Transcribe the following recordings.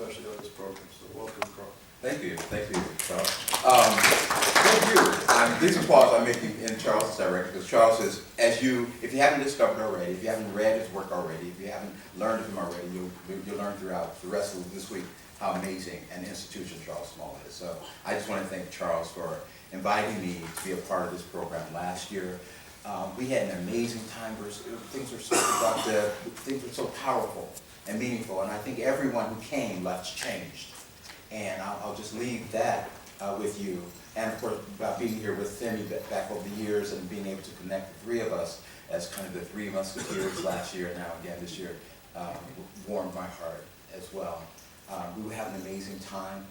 especially on this program. So welcome, Carl. Thank you, Charles. Thank you. These are calls I'm making in Charles' direction, because Charles is, if you haven't discovered already, if you haven't read his work already, if you haven't learned of him already, you'll learn throughout the rest of this week how amazing an institution Charles Small is. So I just want to thank Charles for inviting me to be a part of this program last year. We had an amazing time. Things were so productive, things were so powerful and meaningful, and I think everyone who came left changed. And I'll just leave that with you. And of course, about being here with Femi back over the years and being able to connect the three of us as kind of the three musketeers last year, now again this year, warmed my heart as well. We will have an amazing time.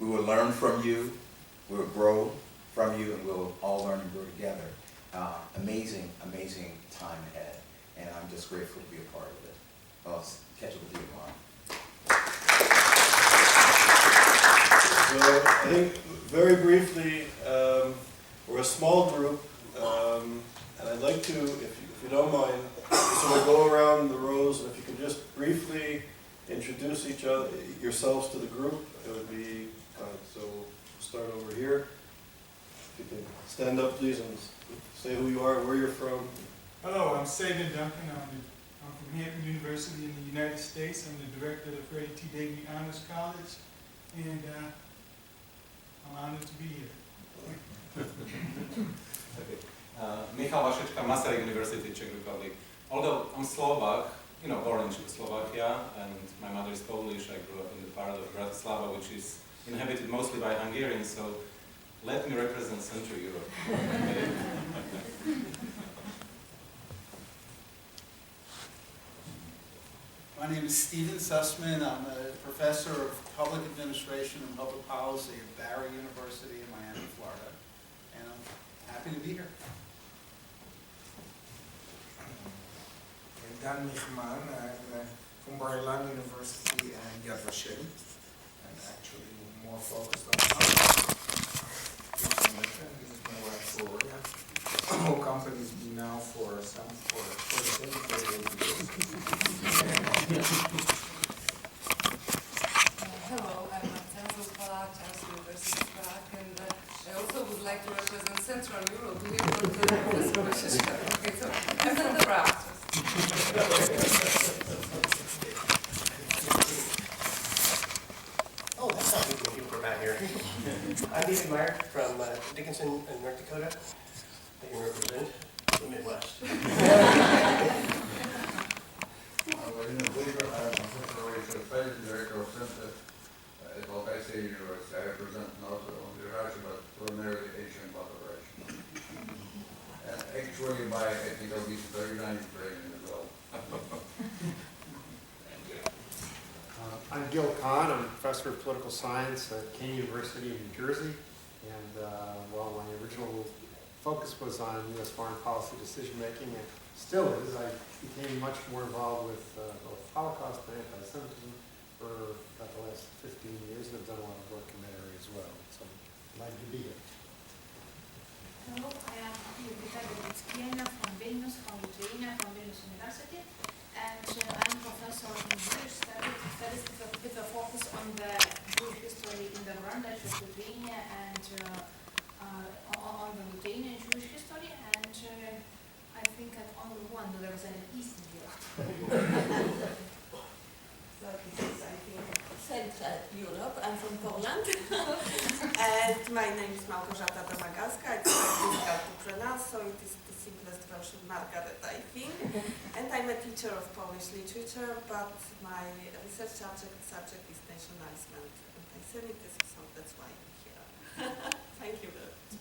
We will learn from you. We will grow from you, and we'll all learn and grow together. Amazing, amazing time ahead. And I'm just grateful to be a part of it. I'll catch up with you tomorrow. So I think very briefly, we're a small group, and I'd like to, if you don't mind, sort of go around the rows, and if you could just briefly introduce yourselves to the group, it would be kind. So we'll start over here. If you can stand up, please, and say who you are, where you're from. Hello, I'm Sagan Duncan. I'm from Hampton University in the United States. I'm the director of the Freddie T. Davy Honors College, and I'm honored to be here. Okay. Michal Vašečka, Masaryk University, Czech Republic. Although I'm Slovak, born in Czechoslovakia, and my mother is Polish, I grew up in the part of Bratislava, which is inhabited mostly by Hungarians, so let me represent Central Europe. My name is Stephen Sussman. I'm a professor of public administration and public policy at Barry University in Miami, Florida, and I'm happy to be here. Dan Michman, I'm from Bar-Ilan University and Yad Vashem, and actually more focused on information. This is my wife Gloria. The whole company's been now for 38 years. Hello, I'm Martina Zopala, Charles University of Prague, and I also would like to represent Central Europe. Okay, so I'm from the Prague. Oh, that's not good looking for Matt here. I'm David Meyer from Dickinson, North Dakota. I can represent the Midwest. Director of Center at Globalization University. I represent not only Russia but primarily Asian population. And actually by ethical Mediterranean training as well. I'm Gil Kahn. I'm a professor of political science at King University in New Jersey. And while my original focus was on U.S. foreign policy decision making, it still is. I became much more involved with both Holocaust and anti-Semitism for about the last 15 years, and I've done a lot of work in that area as well. So I'm glad to be here. Hello, I am Judita Gryckiena from Vilnius, from Lithuania, from Vilnius University, and I'm professor in Jewish studies with a focus on the Jewish history in the Rwanda, Lithuania, and on the Lithuanian Jewish history, and I think at only one there was an Eastern Europe. So this is, I think, Central Europe. I'm from Poland. And my name is Małgorzata Domagacka. It's very difficult to pronounce, so it is the simplest version, Margaret, I think. And I'm a teacher of Polish literature, but my research subject is nationalism and anti-Semitism, so that's why I'm here. Thank you very much.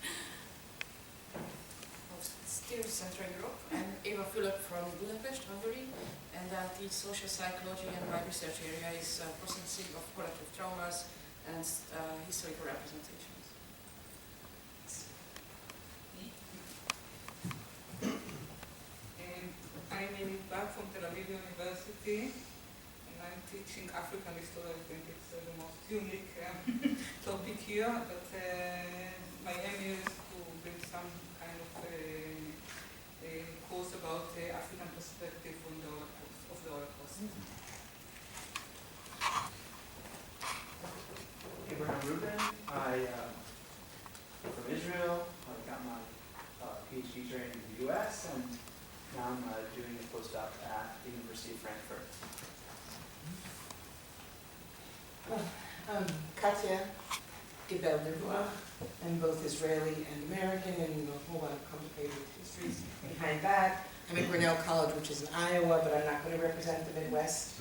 Still Central Europe. I'm Eva Fülöp from Budapest, Hungary, and I teach social psychology, and my research area is processing of collective traumas and historical representations. I'm Amy Bach from Tel Aviv University, and I'm teaching African history. I think it's the most unique topic here, but my aim is to bring some kind of course about the African perspective on the Holocaust. I'm from Israel. I got my PhD training in the US, and now I'm doing a postdoc at the University of Frankfurt. I'm Katya Gibel-Nevoa. I'm both Israeli and American, and a whole lot of complicated histories behind that. I'm at Grinnell College, which is in Iowa, but I'm not going to represent the Midwest.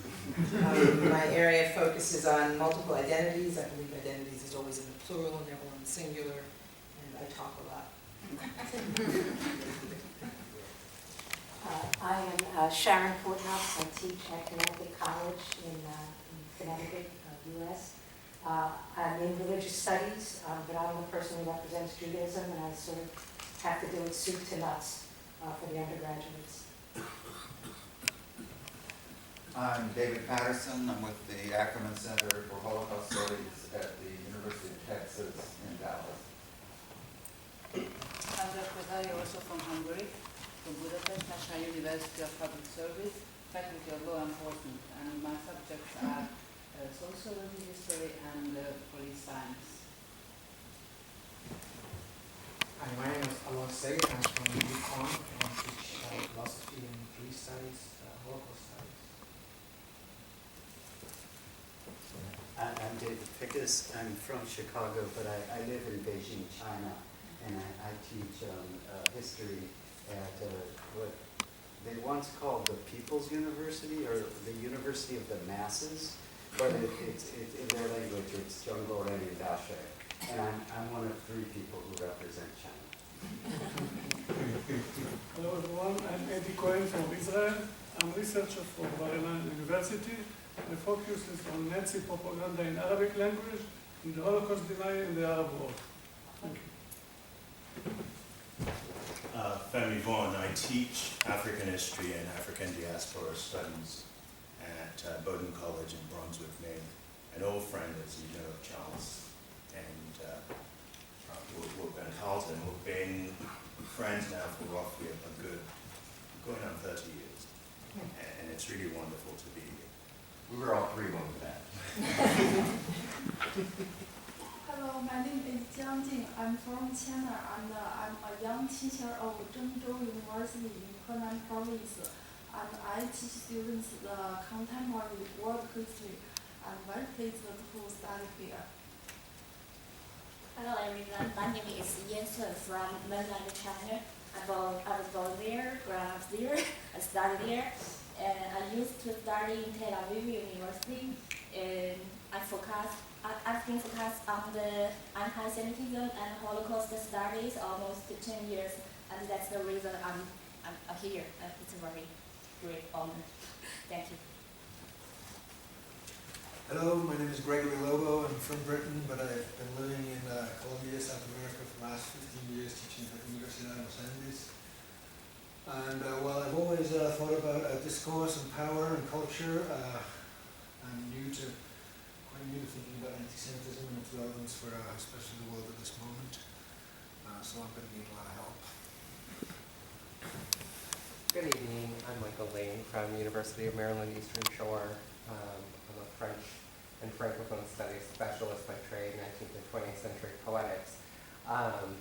My area of focus is on multiple identities. I believe identities is always in the plural and never in the singular, and I talk a lot. I am Sharon Porthouse. I teach at Connecticut College in Connecticut, US. I'm in religious studies, but I'm the person who represents Judaism, and I sort of have to do it soup to nuts for the undergraduates. I'm David Patterson. I'm with the Ackerman Center for Holocaust Studies at the University of Texas in Dallas. I'm Dr. Daria, also from Hungary, from Budapest, National University of Public Service, Faculty of Law Enforcement, and my subjects are sociology, history, and police science. Hi, my name is Alon Seger. I'm from UConn and I teach philosophy and police studies, Holocaust studies. I'm David Pickus. I'm from Chicago, but I live in Beijing, China, and I teach history at what they once called the People's University, or the University of the Masses, but it's in their language, it's Zhongguo Renyu Dashi. And I'm one of 3 people who represent China. Hello everyone, I'm Eddie Cohen from Israel. I'm a researcher from Bar-Ilan University. My focus is on Nazi propaganda in Arabic language and the Holocaust denial in the Arab world. Thank you. Femi Vaughan. I teach African history and African diaspora studies at Bowdoin College in Brunswick, Maine. An old friend, as you know, of Charles and Carlton. We've been friends now for roughly a good, going on 30 years. And it's really wonderful to be here. We were all 3 when we met. Hello, my name is Jiang Jing. I'm from China, and I'm a young teacher of Zhengzhou University in Henan Province. And I teach students the contemporary world history. I'm very pleased to study here. Hello everyone, my name is Yan Sun from mainland China. I was born there, grew up there, I studied there. And I used to study in Tel Aviv University. And I've been focused on the anti-Semitism and Holocaust studies almost 10 years. And that's the reason I'm here. It's a very great honor. Thank you. Hello, my name is Gregory Lobo. I'm from Britain, but I've been living in Colombia, South America for the last 15 years, teaching at the University of Los Angeles. And while I've always thought about discourse and power and culture, I'm quite new to thinking about anti-Semitism and its relevance for especially the world at this moment. So I'm going to need a lot of help. Good evening. I'm Michael Lane from University of Maryland Eastern Shore. I'm a French and Francophone Studies specialist by trade, 19th and 20th century poetics.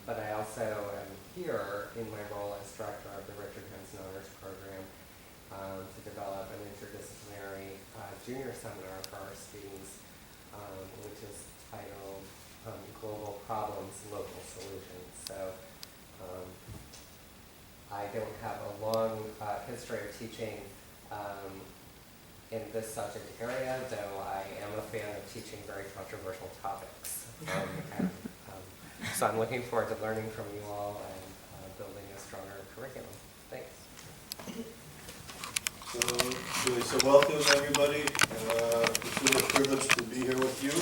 But I also am here in my role as director of the Richard Hansen Honors Program to develop an interdisciplinary junior seminar for our students, which is titled Global Problems, Local Solutions. So I don't have a long history of teaching in this subject area, though I am a fan of teaching very controversial topics. So I'm looking forward to learning from you all and building a stronger curriculum. Thanks. So welcome everybody. It's really a privilege to be here with you.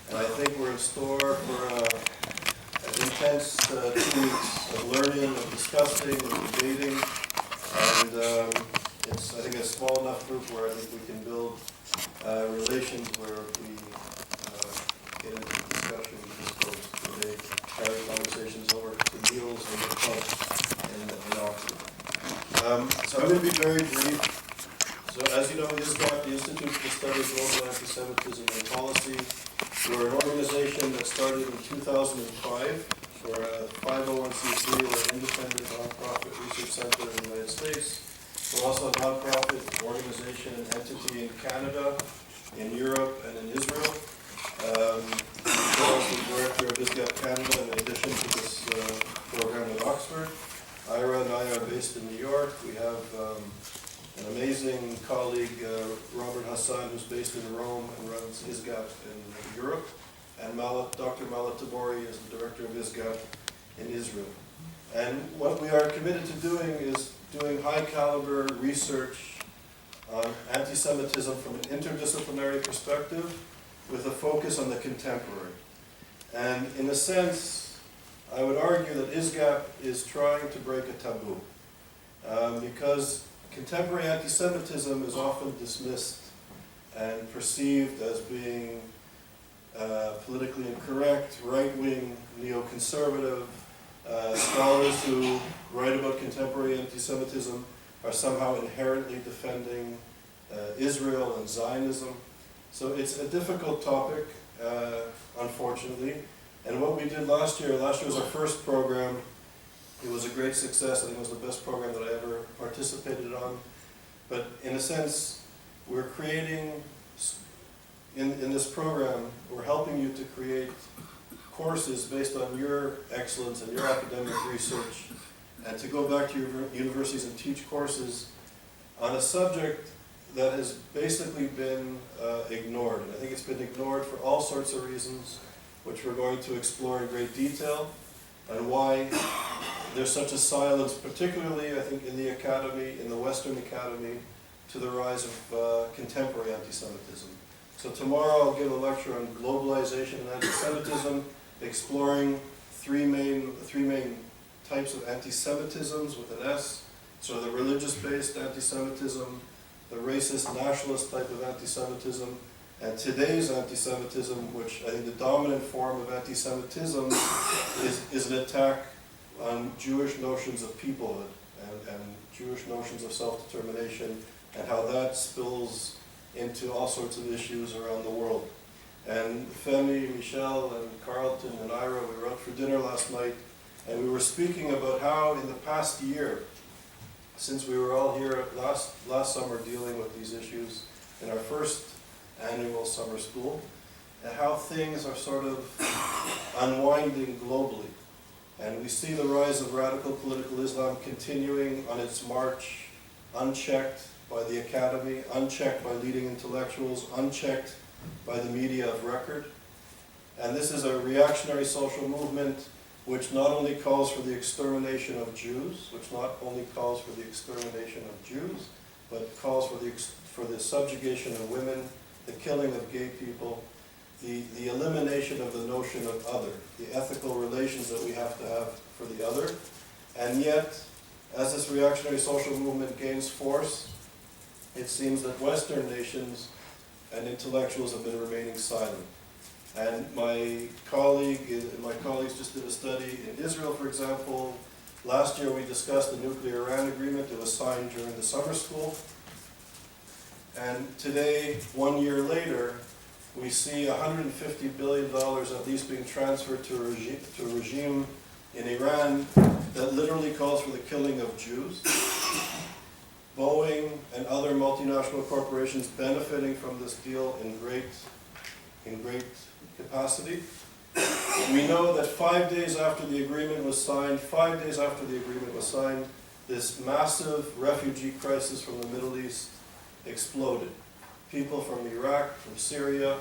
And I think we're in store for an intense 2 weeks of learning, of discussing, of debating. And it's, I think, a small enough group where I think we can build relations where we get into discussion with these folks today, carry conversations over to meals and the pubs in our group. So I'm going to be very brief. So as you know, ISGAP, the Institute for the Study of Global Antisemitism and Policy, We're an organization that started in 2005. We're a 501c3, we're an independent nonprofit research center in the United States. We're also a nonprofit organization and entity in Canada, in Europe, and in Israel. Charles is the director of ISGAP Canada in addition to this program at Oxford. Ira and I are based in New York. We have an amazing colleague, Robert Hassan, who's based in Rome and runs ISGAP in Europe. And Dr. Mala Tabori is the director of ISGAP in Israel. And what we are committed to doing is doing high caliber research on anti-Semitism from an interdisciplinary perspective with a focus on the contemporary. And in a sense, I would argue that ISGAP is trying to break a taboo because contemporary anti-Semitism is often dismissed and perceived as being politically incorrect, right-wing, neoconservative. Scholars who write about contemporary anti-Semitism are somehow inherently defending Israel and Zionism. So it's a difficult topic, unfortunately. And what we did last year was our first program. It was a great success. I think it was the best program that I ever participated on. But in a sense, we're creating, in this program, we're helping you to create courses based on your excellence and your academic research, and to go back to your universities and teach courses on a subject that has basically been ignored. And I think it's been ignored for all sorts of reasons, which we're going to explore in great detail, and why there's such a silence, particularly, I think, in the academy, in the Western academy, to the rise of contemporary anti-Semitism. So tomorrow I'll give a lecture on globalization and anti-Semitism, exploring three main types of anti-Semitisms with an S. So the religious-based anti-Semitism, the racist nationalist type of anti-Semitism, and today's anti-Semitism, which I think the dominant form of anti-Semitism is an attack on Jewish notions of peoplehood and Jewish notions of self-determination, and how that spills into all sorts of issues around the world. And Femi, Michelle, and Carlton, and Ira, we were out for dinner last night, and we were speaking about how in the past year, since we were all here last summer dealing with these issues in our first annual summer school, and how things are sort of unwinding globally. And we see the rise of radical political Islam continuing on its march, unchecked by the academy, unchecked by leading intellectuals, unchecked by the media of record. And this is a reactionary social movement which not only calls for the extermination of Jews, but calls for the subjugation of women, the killing of gay people, the elimination of the notion of other, the ethical relations that we have to have for the other. And yet, as this reactionary social movement gains force, it seems that Western nations and intellectuals have been remaining silent. And my colleagues just did a study in Israel, for example. Last year we discussed the nuclear Iran agreement. It was signed during the summer school. And today, 1 year later, we see $150 billion at least being transferred to a regime in Iran that literally calls for the killing of Jews. Boeing and other multinational corporations benefiting from this deal in great capacity. We know that 5 days after the agreement was signed, this massive refugee crisis from the Middle East exploded. People from Iraq, from Syria,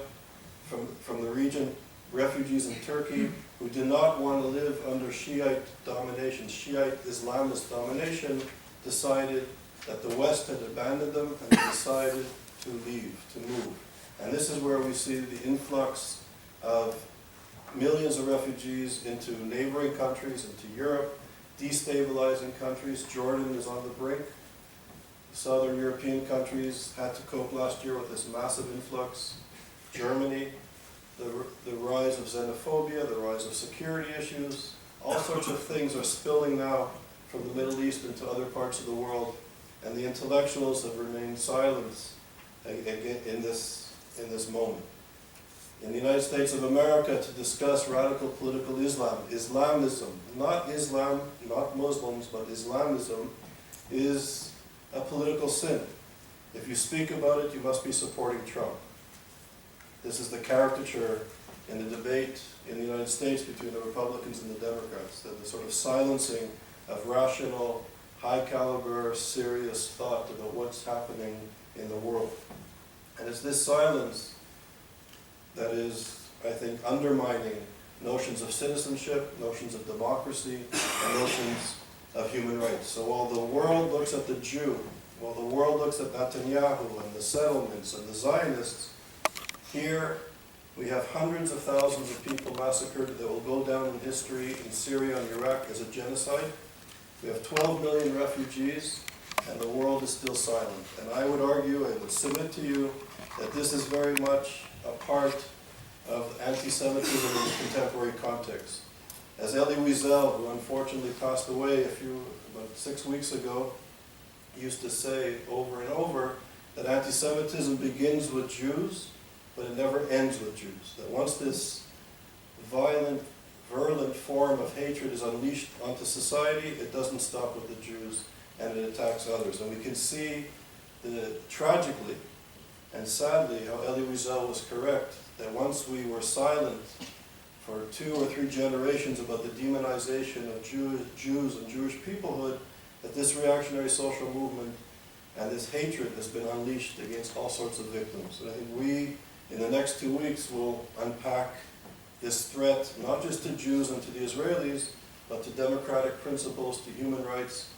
from the region, refugees in Turkey, who did not want to live under Shiite domination, Shiite Islamist domination, decided that the West had abandoned them, and they decided to leave, to move. And this is where we see the influx of millions of refugees into neighboring countries, into Europe, destabilizing countries. Jordan is on the brink. Southern European countries had to cope last year with this massive influx. Germany, the rise of xenophobia, the rise of security issues, all sorts of things are spilling now from the Middle East into other parts of the world, and the intellectuals have remained silent in this moment. in the United States of America to discuss radical political Islam. Islamism, not Islam, not Muslims, but Islamism is a political sin. If you speak about it, you must be supporting Trump. This is the caricature in the debate in the United States between the Republicans and the Democrats, the sort of silencing of rational, high-caliber, serious thought about what's happening in the world. And it's this silence that is, I think, undermining notions of citizenship, notions of democracy, and notions of human rights. So while the world looks at the Jew, while the world looks at Netanyahu and the settlements and the Zionists, here we have hundreds of thousands of people massacred that will go down in history in Syria and Iraq as a genocide. We have 12 million refugees, and the world is still silent. And I would argue, I would submit to you, that this is very much a part of anti-Semitism in the contemporary context. As Elie Wiesel, who unfortunately passed away about 6 weeks ago, used to say over and over, that anti-Semitism begins with Jews, but it never ends with Jews. That once this violent, virulent form of hatred is unleashed onto society, it doesn't stop with the Jews, and it attacks others. And we can see, tragically and sadly, how Elie Wiesel was correct, that once we were silent for 2 or 3 generations about the demonization of Jews and Jewish peoplehood, that this reactionary social movement and this hatred has been unleashed against all sorts of victims. And I think we, in the next 2 weeks, will unpack this threat, not just to Jews and to the Israelis, but to democratic principles, to human rights,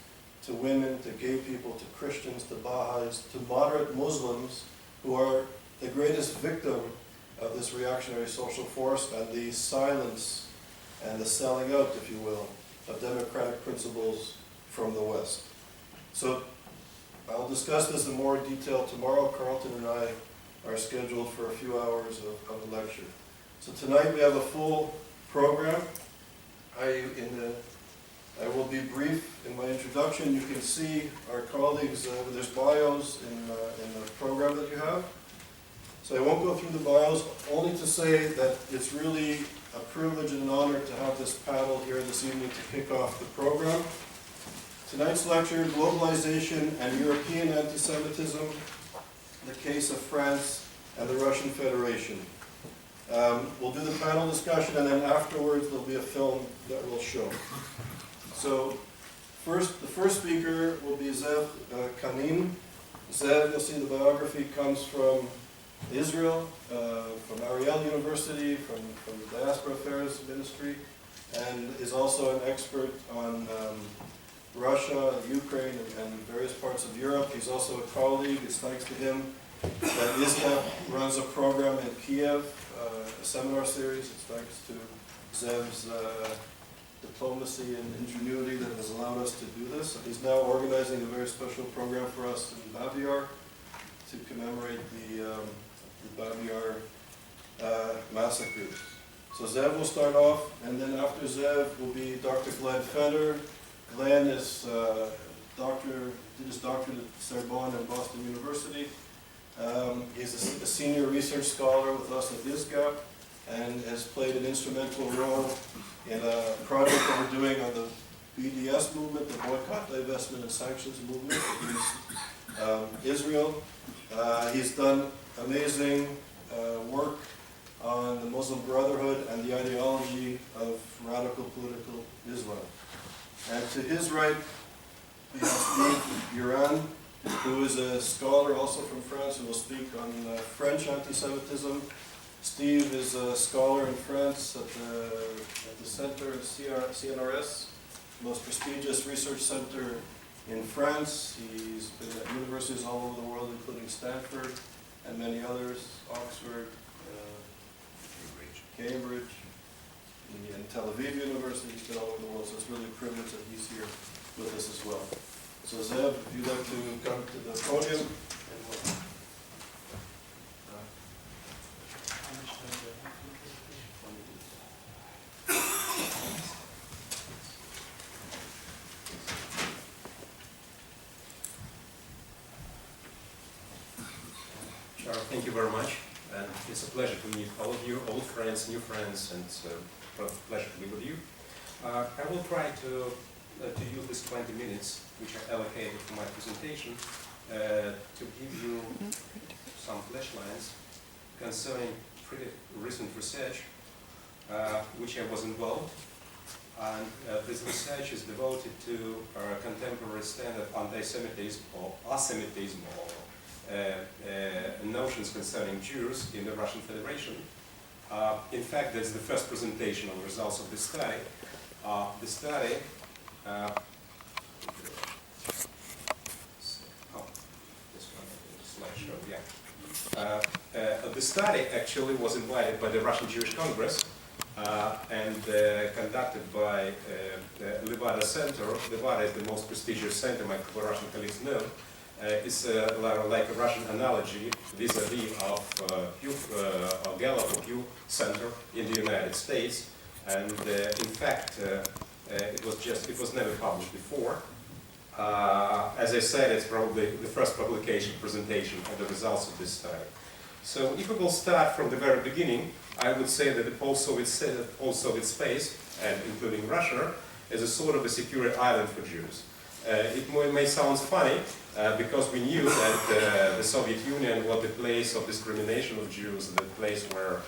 to women, to gay people, to Christians, to Baha'is, to moderate Muslims, who are the greatest victim of this reactionary social force and the silence and the selling out, if you will, of democratic principles from the West. So I'll discuss this in more detail tomorrow. Carlton and I are scheduled for a few hours of a lecture. So tonight we have a full program. I will be brief in my introduction. You can see our colleagues, there's bios in the program that you have. So I won't go through the bios, only to say that it's really a privilege and an honor to have this panel here this evening to kick off the program. Tonight's lecture, Globalization and European Antisemitism, the Case of France and the Russian Federation. We'll do the panel discussion, and then afterwards there'll be a film that we'll show. So the first speaker will be Zev Kanin. Zev, you'll see the biography, comes from Israel, from Ariel University, from the Diaspora Affairs Ministry, and is also an expert on Russia, Ukraine, and various parts of Europe. He's also a colleague. It's thanks to him that ISGAP runs a program in Kiev, a seminar series. It's thanks to Zev's diplomacy and ingenuity that has allowed us to do this. He's now organizing a very special program for us in Bav Yar to commemorate the Bav Yar massacres. So Zev will start off, and then after Zev will be Dr. Glenn Feder. Glenn is did his doctorate at Sorbonne and Boston University. He's a senior research scholar with us at ISGAP and has played an instrumental role in a project that we're doing on the BDS movement, the Boycott, Divestment, and Sanctions movement against Israel. He's done amazing work on the Muslim Brotherhood and the ideology of radical political Islam. And to his right, we have Steve Uran, who is a scholar also from France, who will speak on French anti-Semitism. Steve is a scholar in France at the center at CNRS, the most prestigious research center in France. He's been at universities all over the world, including Stanford and many others, Oxford, Cambridge, and Tel Aviv University. He's been all over the world, so it's really a privilege that he's here with us as well. So Zev, if you'd like to come to the podium. And we'll, Sure, thank you very much. And It's a pleasure to meet all of you, old friends, new friends, and it's a pleasure to be with you. I will try to use these 20 minutes, which I allocated for my presentation, to give you some flashlights concerning pretty recent research, which I was involved. And this research is devoted to contemporary standard anti-Semitism or asemitism or notions concerning Jews in the Russian Federation. In fact, that's the first presentation of the results of this study. The study the study actually was invited by the Russian Jewish Congress and conducted by Levada Center. Levada is the most prestigious center, my Russian colleagues know. It's like a Russian analogy vis-a-vis of Gallup or Pew Center in the United States. And in fact, it was never published before. As I said, it's probably the first publication presentation of the results of this study. So if we will start from the very beginning, I would say that the post-Soviet space, and including Russia, is a sort of a secure island for Jews. It may sound funny, because we knew that the Soviet Union was the place of discrimination of Jews, the place where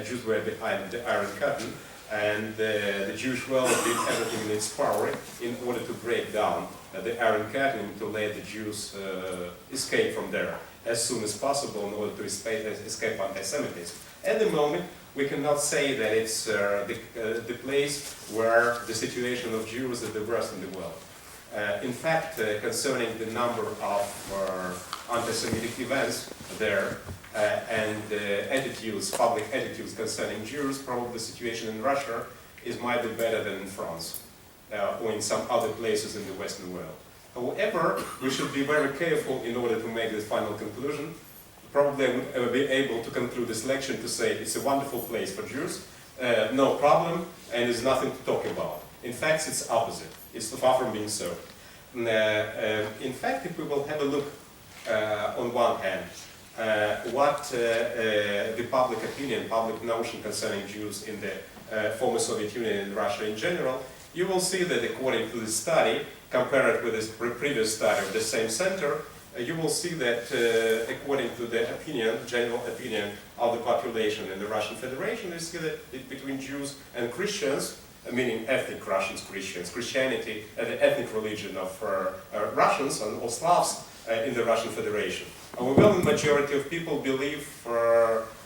Jews were behind the Iron Curtain, and the Jewish world did everything in its power in order to break down the Iron Curtain, to let the Jews escape from there as soon as possible in order to escape anti-Semitism. At the moment, we cannot say that it's the place where the situation of Jews is the worst in the world. In fact, concerning the number of anti-Semitic events there and public attitudes concerning Jews, probably the situation in Russia might be better than in France or in some other places in the Western world. However, we should be very careful in order to make this final conclusion. Probably I would be able to conclude this lecture to say it's a wonderful place for Jews, no problem, and there's nothing to talk about. In fact, it's opposite. It's far from being so. In fact, if we will have a look on one hand, what the public opinion, public notion concerning Jews in the former Soviet Union and Russia in general, you will see that according to this study, compared with this previous study of the same center, you will see that according to the opinion, general opinion of the population in the Russian Federation, you see that between Jews and Christians, meaning ethnic Russians, Christians, Christianity, the ethnic religion of Russians or Slavs in the Russian Federation. A overwhelming majority of people believe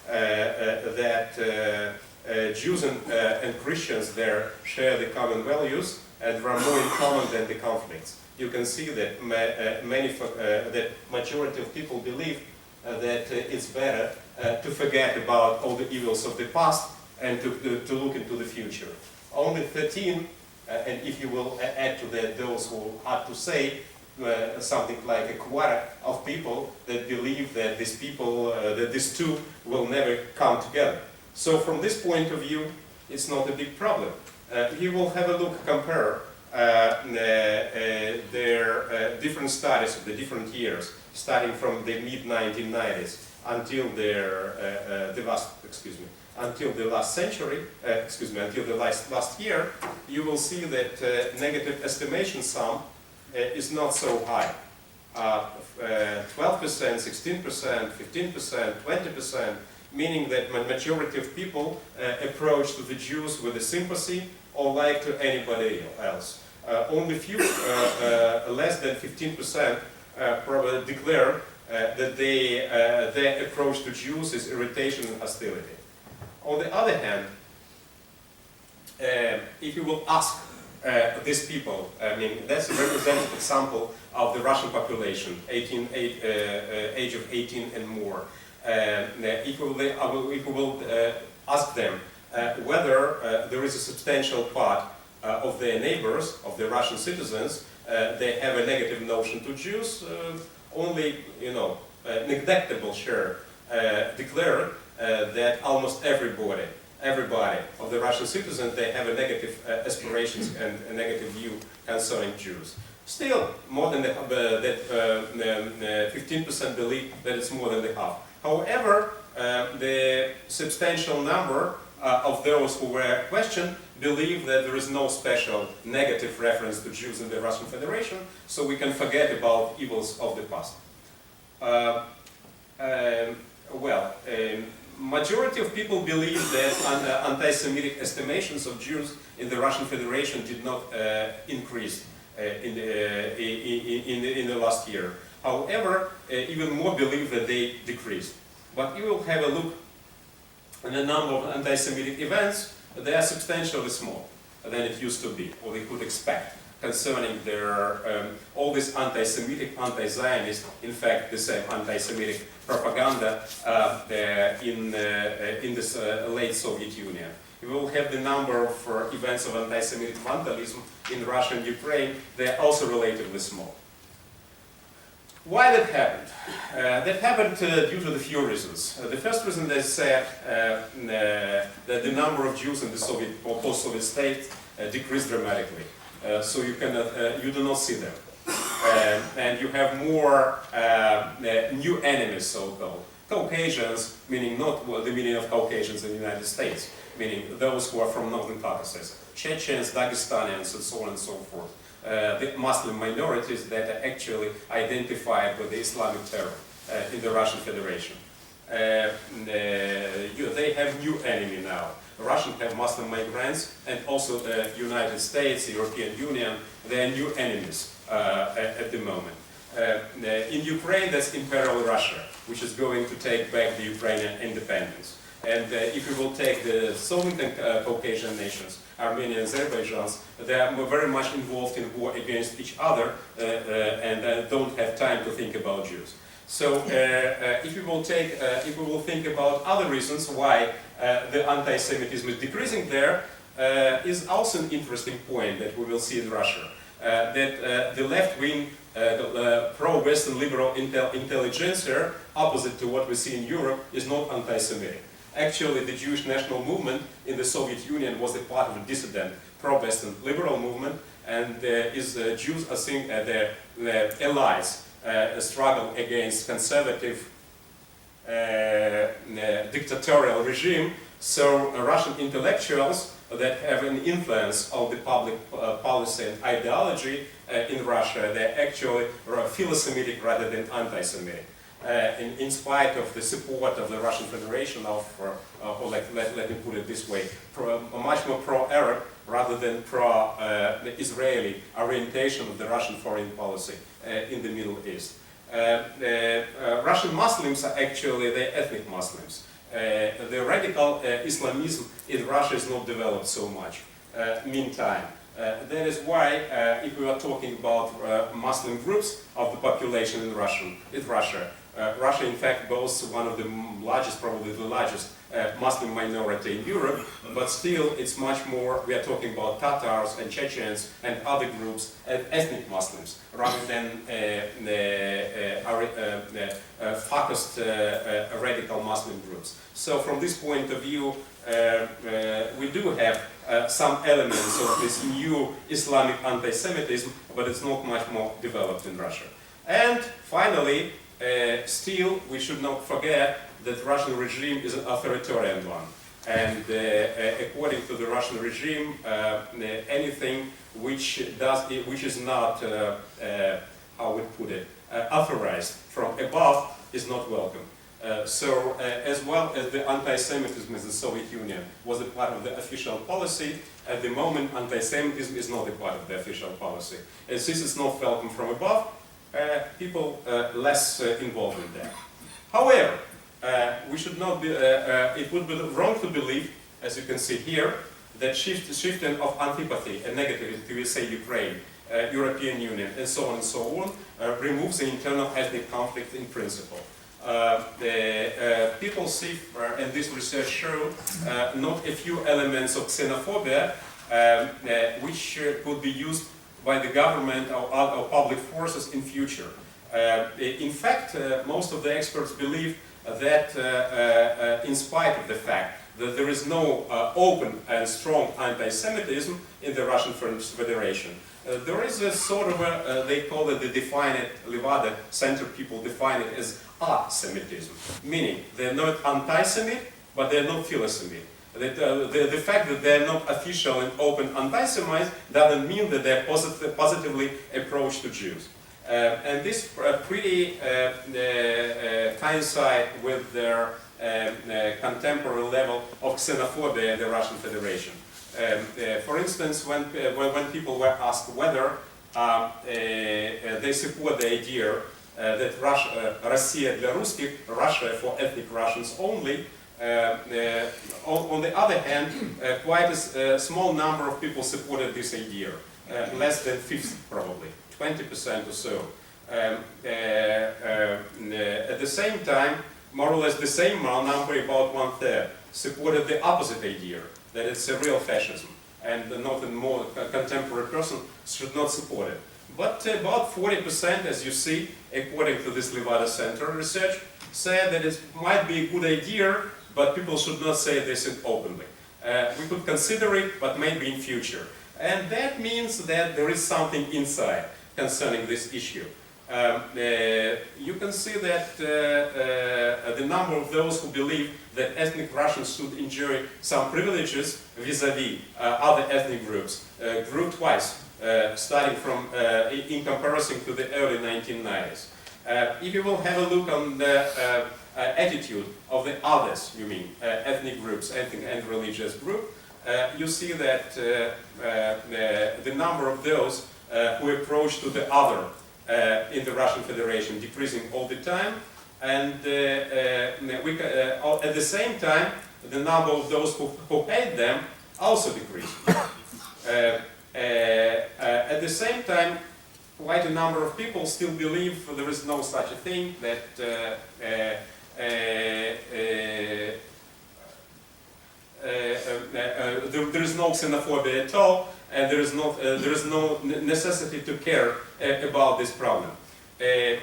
that Jews and Christians there share the common values and there are more in common than the conflicts. You can see that that majority of people believe that it's better to forget about all the evils of the past and to look into the future. Only 13, and if you will add to that those who had to say something like a quarter of people that believe that these two will never come together. So from this point of view, it's not a big problem. You will have a look, compare their different studies of the different years, starting from the mid-1990s until until the last century, until the last year, you will see that negative estimation sum is not so high. 12%, 16%, 15%, 20%, meaning that the majority of people approach to the Jews with a sympathy or like to anybody else. Only few, less than 15%, probably declare that their approach to Jews is irritation and hostility. On the other hand, if you will ask these people, I mean, that's a representative example of the Russian population, age of 18 and more. If we will ask them whether there is a substantial part of their neighbors, of the Russian citizens, they have a negative notion to Jews, only, neglectable share declare that almost everybody of the Russian citizens, they have a negative aspirations and a negative view concerning Jews. Still, more than 15% believe that it's more than the half. However, the substantial number of those who were questioned believe that there is no special negative reference to Jews in the Russian Federation, so we can forget about evils of the past. Majority of people believe that anti-Semitic estimations of Jews in the Russian Federation did not increase in the last year. However, even more believe that they decreased. But you will have a look at the number of anti-Semitic events. They are substantially small than it used to be, or they could expect, concerning their all this anti-Semitic, anti-Zionist, in fact, the same anti-Semitic propaganda in this late Soviet Union. We will have the number of events of anti-Semitic vandalism in Russia and Ukraine. They are also relatively small. Why that happened? That happened due to the few reasons. The first reason, they said that the number of Jews in the Soviet or post-Soviet states decreased dramatically. So you do not see them. And you have more new enemies, so-called. Caucasians, meaning not the meaning of Caucasians in the United States, meaning those who are from Northern Caucasus, Chechens, Dagestanians, and so on and so forth. The Muslim minorities that are actually identified with the Islamic terror in the Russian Federation. They have new enemy now. Russians have Muslim migrants, and also the United States, the European Union, they are new enemies at the moment. In Ukraine, that's Imperial Russia, which is going to take back the Ukrainian independence. And if you will take the Soviet and Caucasian nations, Armenia and Azerbaijan, they are very much involved in war against each other and don't have time to think about Jews. So if we will think about other reasons why the anti-Semitism is decreasing there, is also an interesting point that we will see in Russia. That the left-wing pro-Western liberal intelligentsia, opposite to what we see in Europe, is not anti-Semitic. Actually, the Jewish national movement in the Soviet Union was a part of a dissident pro-Western liberal movement, and Jews are seen their allies struggle against conservative dictatorial regime. So Russian intellectuals that have an influence on the public policy and ideology in Russia, they're actually philo-Semitic rather than anti-Semitic. In spite of the support of the Russian Federation of, let me put it this way, much more pro-Arab rather than pro-Israeli orientation of the Russian foreign policy in the Middle East. Russian Muslims are actually the ethnic Muslims. The radical Islamism in Russia is not developed so much. Meantime, that is why, if we are talking about Muslim groups of the population in Russia, Russia in fact boasts one of the largest, probably the largest Muslim minority in Europe, but still it's much more, we are talking about Tatars and Chechens and other groups, ethnic Muslims, rather than focused radical Muslim groups. So from this point of view, we do have some elements of this new Islamic anti-Semitism, but it's not much more developed in Russia. And finally, still, we should not forget that the Russian regime is an authoritarian one. And according to the Russian regime, anything which is not, how we put it, authorized from above is not welcome. So as well as the anti-Semitism in the Soviet Union was a part of the official policy, at the moment anti-Semitism is not a part of the official policy. As this is not welcome from above, people less involved in that. However, we should not be, it would be wrong to believe, as you can see here, that shifting of antipathy and negativity to, say, Ukraine, European Union, and so on, removes the internal ethnic conflict in principle. People see, and this research showed, not a few elements of xenophobia, which could be used by the government or public forces in future. In fact, most of the experts believe that in spite of the fact that there is no open and strong anti-Semitism in the Russian Federation, there is a sort of a, they call it, Levada Center people define it as asemitism, meaning they're not anti-Semit, but they're not philo-Semit. The fact that they're not official and open anti-Semites doesn't mean that they're positively approached to Jews. And this pretty coincide with their contemporary level of xenophobia in the Russian Federation. For instance, when people were asked whether they support the idea that Russia для русских, Russia for ethnic Russians only, on the other hand, quite a small number of people supported this idea, less than 50 probably, 20% or so. At the same time, more or less the same number, about 1/3, supported the opposite idea, that it's a real fascism, and not a more contemporary person should not support it. But about 40%, as you see, according to this Levada Center research, said that it might be a good idea, but people should not say this openly. We could consider it, but maybe in future. And that means that there is something inside concerning this issue. You can see that the number of those who believe that ethnic Russians should enjoy some privileges vis-à-vis other ethnic groups grew twice, starting from in comparison to the early 1990s. If you will have a look on the attitude of the others, you mean ethnic groups, ethnic and religious group, you see that the number of those who approach to the other in the Russian Federation decreasing all the time, and at the same time the number of those who hate them also decreasing. At the same time, quite a number of people still believe there is no such a thing, that there is no xenophobia at all, and there is no necessity to care about this problem. I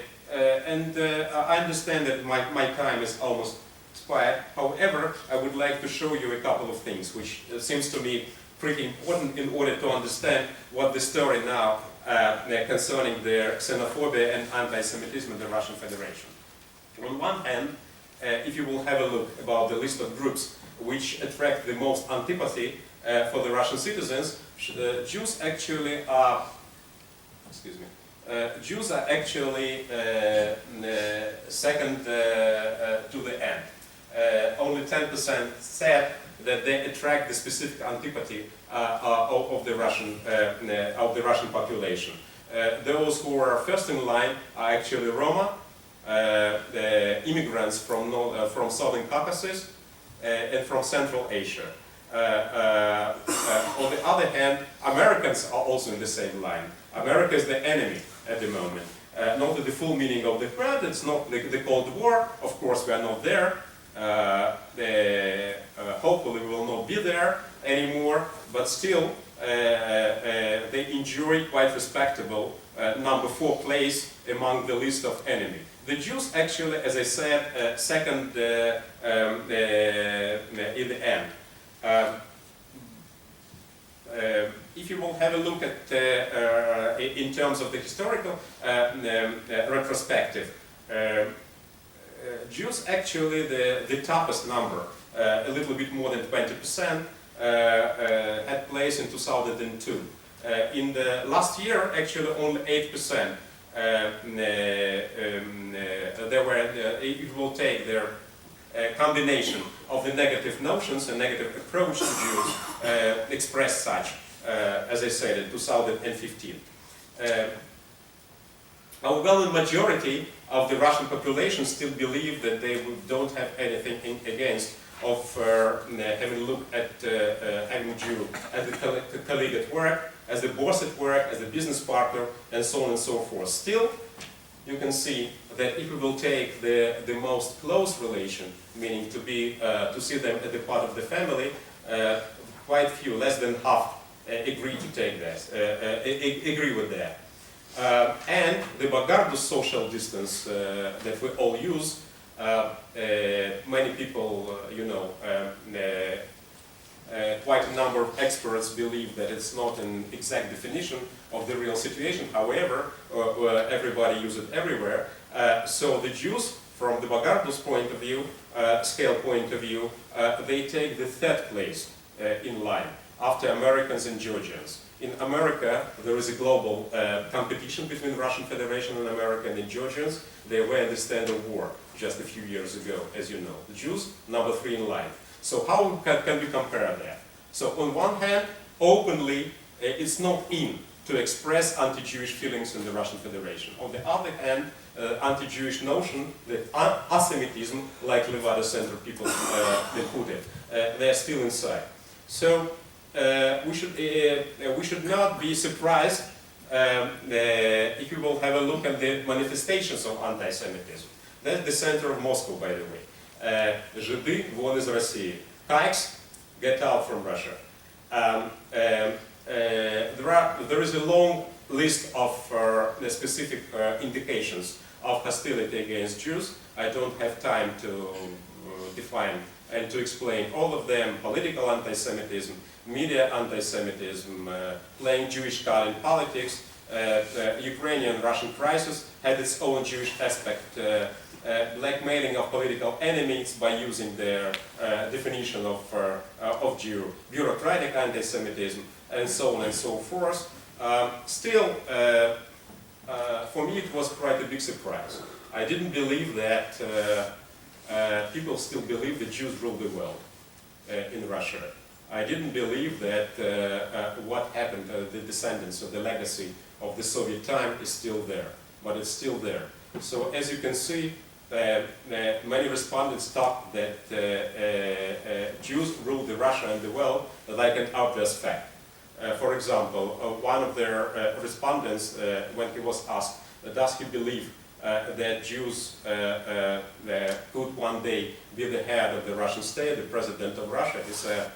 understand that my time is almost expired. However, I would like to show you a couple of things which seems to me pretty important in order to understand what the story now concerning the xenophobia and anti-Semitism in the Russian Federation. On one hand, if you will have a look about the list of groups which attract the most antipathy for the Russian citizens, Jews actually are, Jews are actually second to the end. Only 10% said that they attract the specific antipathy of the Russian population. Those who are first in line are actually Roma, the immigrants from Southern Caucasus and from Central Asia. On the other hand, Americans are also in the same line. America is the enemy at the moment. Not the full meaning of the word, it's not the Cold War, of course we are not there. Hopefully we will not be there anymore, but still they enjoy quite respectable number 4 place among the list of enemy. The Jews actually, as I said, second in the end. If you will have a look at in terms of the historical retrospective, Jews actually the toughest number, a little bit more than 20%, had place in 2002. In the last year, actually only 8%. There were, it will take their combination of the negative notions and negative approach to Jews expressed such, as I said, in 2015. A overwhelming majority of the Russian population still believe that they don't have anything against of having a look at having a Jew as a colleague at work, as a boss at work, as a business partner, and so on and so forth. Still, you can see that if we will take the most close relation, meaning to see them as a part of the family, quite few, less than half, agree to take that, agree with that. And the Bagardus social distance that we all use Many people, quite a number of experts believe that it's not an exact definition of the real situation. However, everybody uses it everywhere. So the Jews, from the Bagardo's point of view, scale point of view, they take the third place in line after Americans and Georgians. In America, there is a global competition between Russian Federation and America, and the Georgians, they were in the stand of war just a few years ago, as you know. The Jews, number 3 in line. So how can we compare that? So on one hand, openly, it's not in to express anti-Jewish feelings in the Russian Federation. On the other hand, anti-Jewish notion that Antisemitism, like Levada Center people they put it, they're still inside. So we should not be surprised if we will have a look at the manifestations of anti-Semitism. That's the center of Moscow, by the way. Жиды вон из России. Pikes, get out from Russia. There is a long list of specific indications of hostility against Jews. I don't have time to define and to explain all of them. Political anti-Semitism, media anti-Semitism, playing Jewish card in politics, Ukrainian-Russian crisis had its own Jewish aspect, blackmailing of political enemies by using their definition of Jew, bureaucratic anti-Semitism, and so on and so forth. Still, for me it was quite a big surprise. I didn't believe that people still believe the Jews rule the world in Russia. I didn't believe that what happened, the descendants of the legacy of the Soviet time is still there, but it's still there. So as you can see, many respondents thought that Jews rule the Russia and the world like an obvious fact. For example, one of their respondents, when he was asked, does he believe that Jews could one day be the head of the Russian state, the president of Russia, he said,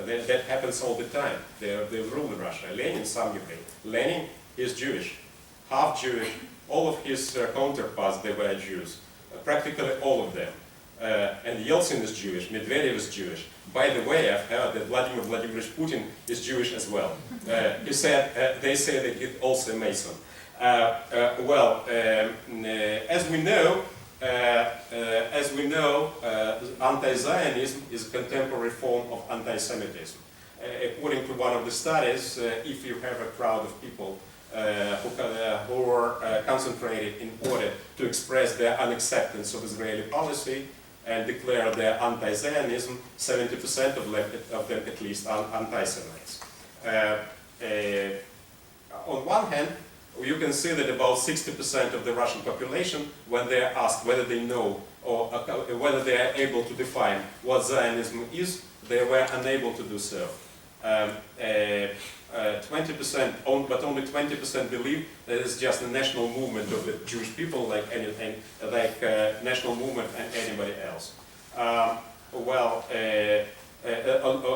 that happens all the time. They rule Russia. Lenin, some you think. Lenin is Jewish, half Jewish. All of his counterparts, they were Jews. Practically all of them. And Yeltsin is Jewish, Medvedev is Jewish. By the way, I've heard that Vladimir Vladimirovich Putin is Jewish as well. He said, they say that he's also a Mason. As we know, anti-Zionism is a contemporary form of anti-Semitism. According to one of the studies, if you have a crowd of people who are concentrated in order to express their unacceptance of Israeli policy and declare their anti-Zionism, 70% of them at least are anti-Semites. On one hand, you can see that about 60% of the Russian population, when they are asked whether they know or whether they are able to define what Zionism is, they were unable to do so. 20%, but only 20% believe that it's just a national movement of the Jewish people, like anything, like national movement and anybody else.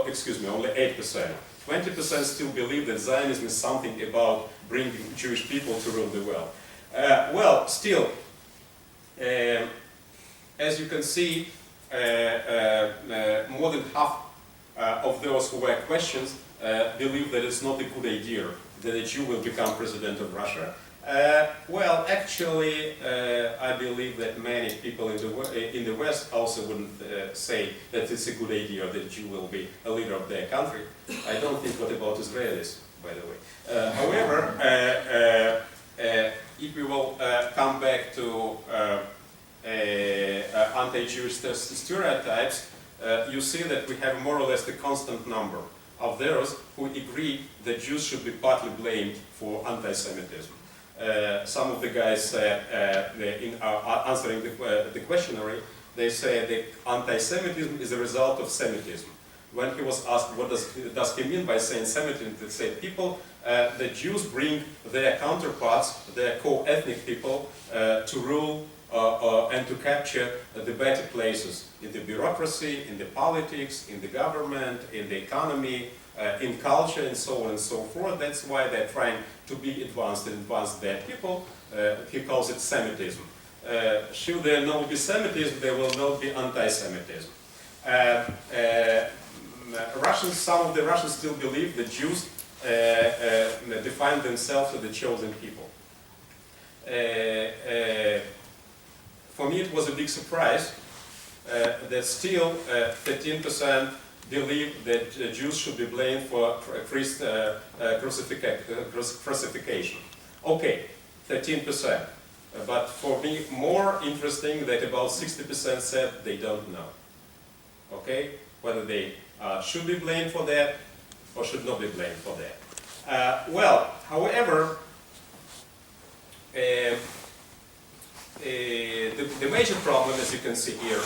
Excuse me, only 8%. 20% still believe that Zionism is something about bringing Jewish people to rule the world. Still, as you can see, more than half of those who were questioned believe that it's not a good idea that a Jew will become president of Russia. Actually, I believe that many people in the West also wouldn't say that it's a good idea that a Jew will be a leader of their country. I don't think what about Israelis, by the way. However, if we will come back to anti-Jewish stereotypes, you see that we have more or less the constant number of those who agree that Jews should be partly blamed for anti-Semitism. Some of the guys said, in answering the questionnaire, they say that anti-Semitism is a result of Semitism. When he was asked what does he mean by saying Semitism, they said the Jews bring their counterparts, their co-ethnic people, to rule and to capture the better places in the bureaucracy, in the politics, in the government, in the economy, in culture, and so on and so forth. That's why they're trying to be advanced and advance their people. He calls it Semitism. should there not be Semitism, there will not be anti-Semitism. Russians, some of the Russians still believe that Jews define themselves as the chosen people. For me, it was a big surprise that still 13% believe that Jews should be blamed for crucifixion. Okay, 13%. But for me, more interesting that about 60% said they don't know. Okay, whether they should be blamed for that or should not be blamed for that. Well, however, the major problem, as you can see here,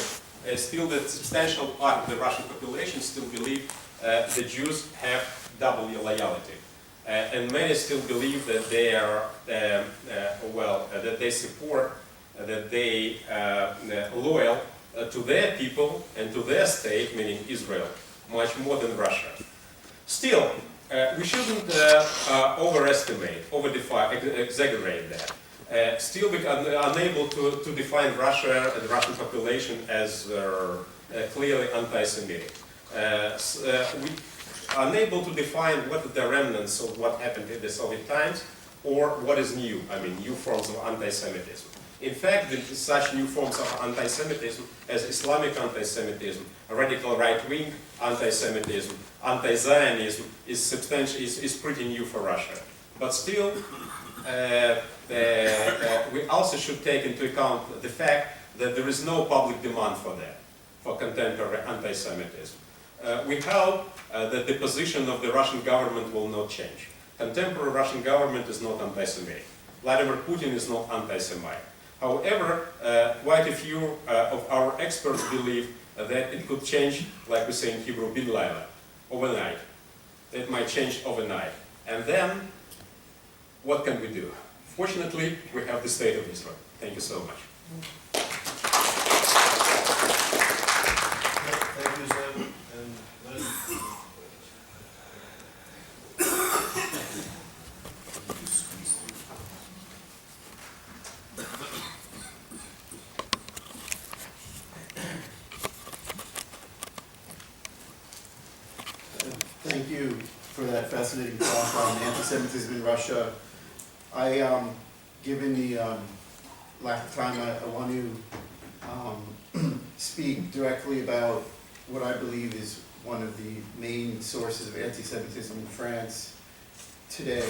is still that substantial part of the Russian population still believe the Jews have double loyalty. And many still believe that they are, that they support, that they loyal to their people and to their state, meaning Israel, much more than Russia. Still, we shouldn't overestimate, exaggerate that. Still, we are unable to define Russia and the Russian population as clearly anti-Semitic. We are unable to define what are the remnants of what happened in the Soviet times or what is new, I mean, new forms of anti-Semitism. In fact, such new forms of anti-Semitism as Islamic anti-Semitism, radical right-wing anti-Semitism, anti-Zionism is pretty new for Russia. But still, we also should take into account the fact that there is no public demand for that, for contemporary anti-Semitism. We hope that the position of the Russian government will not change. Contemporary Russian government is not anti-Semitic. Vladimir Putin is not anti-Semitic. However, quite a few of our experts believe that it could change, like we say in Hebrew, bin laila, overnight. It might change overnight. And then, what can we do? Fortunately, we have the state of Israel. Thank you so much. Thank you, Zeb. And Len. Thank you for that fascinating talk on anti-Semitism in Russia. Given the lack of time, I want to speak directly about what I believe is one of the main sources of anti-Semitism in France today.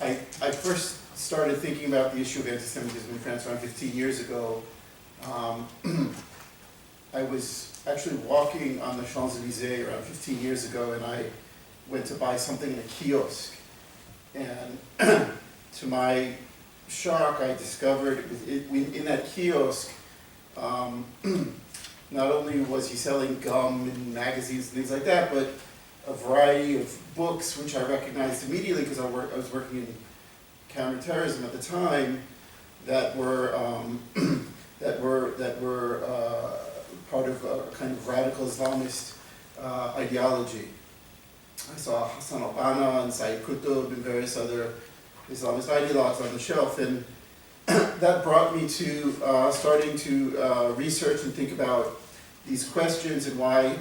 I first started thinking about the issue of anti-Semitism in France around 15 years ago. I was actually walking on the Champs-Élysées around 15 years ago, and I went to buy something in a kiosk. And to my shock, I discovered in that kiosk, not only was he selling gum and magazines and things like that, but a variety of books, which I recognized immediately because I was working in counterterrorism at the time, that were part of a kind of radical Islamist ideology. I saw Hassan al-Banna and Sayyid Qutb and various other Islamist ideologues on the shelf, and that brought me to starting to research and think about these questions and why,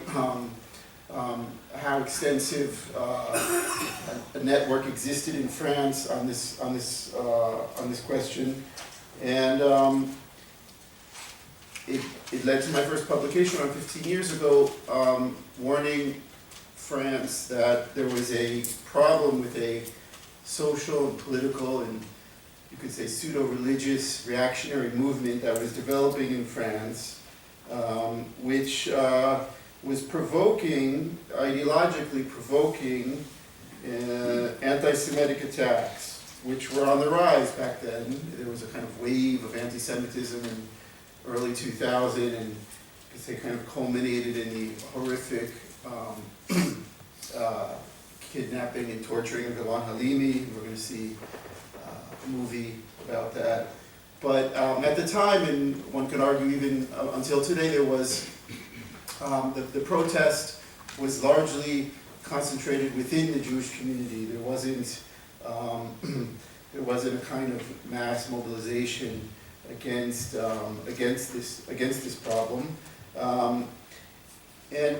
how extensive a network existed in France on this question, and it led to my first publication around 15 years ago, warning France that there was a problem with a social and political and you could say pseudo-religious reactionary movement that was developing in France, which was provoking, ideologically provoking anti-Semitic attacks, which were on the rise back then. There was a kind of wave of anti-Semitism in early 2000, and they kind of culminated in the horrific kidnapping and torturing of Ilan Halimi. We're going to see a movie about that. But at the time, and one could argue even until today, there was the protest was largely concentrated within the Jewish community. There wasn't there wasn't a kind of mass mobilization against this problem. And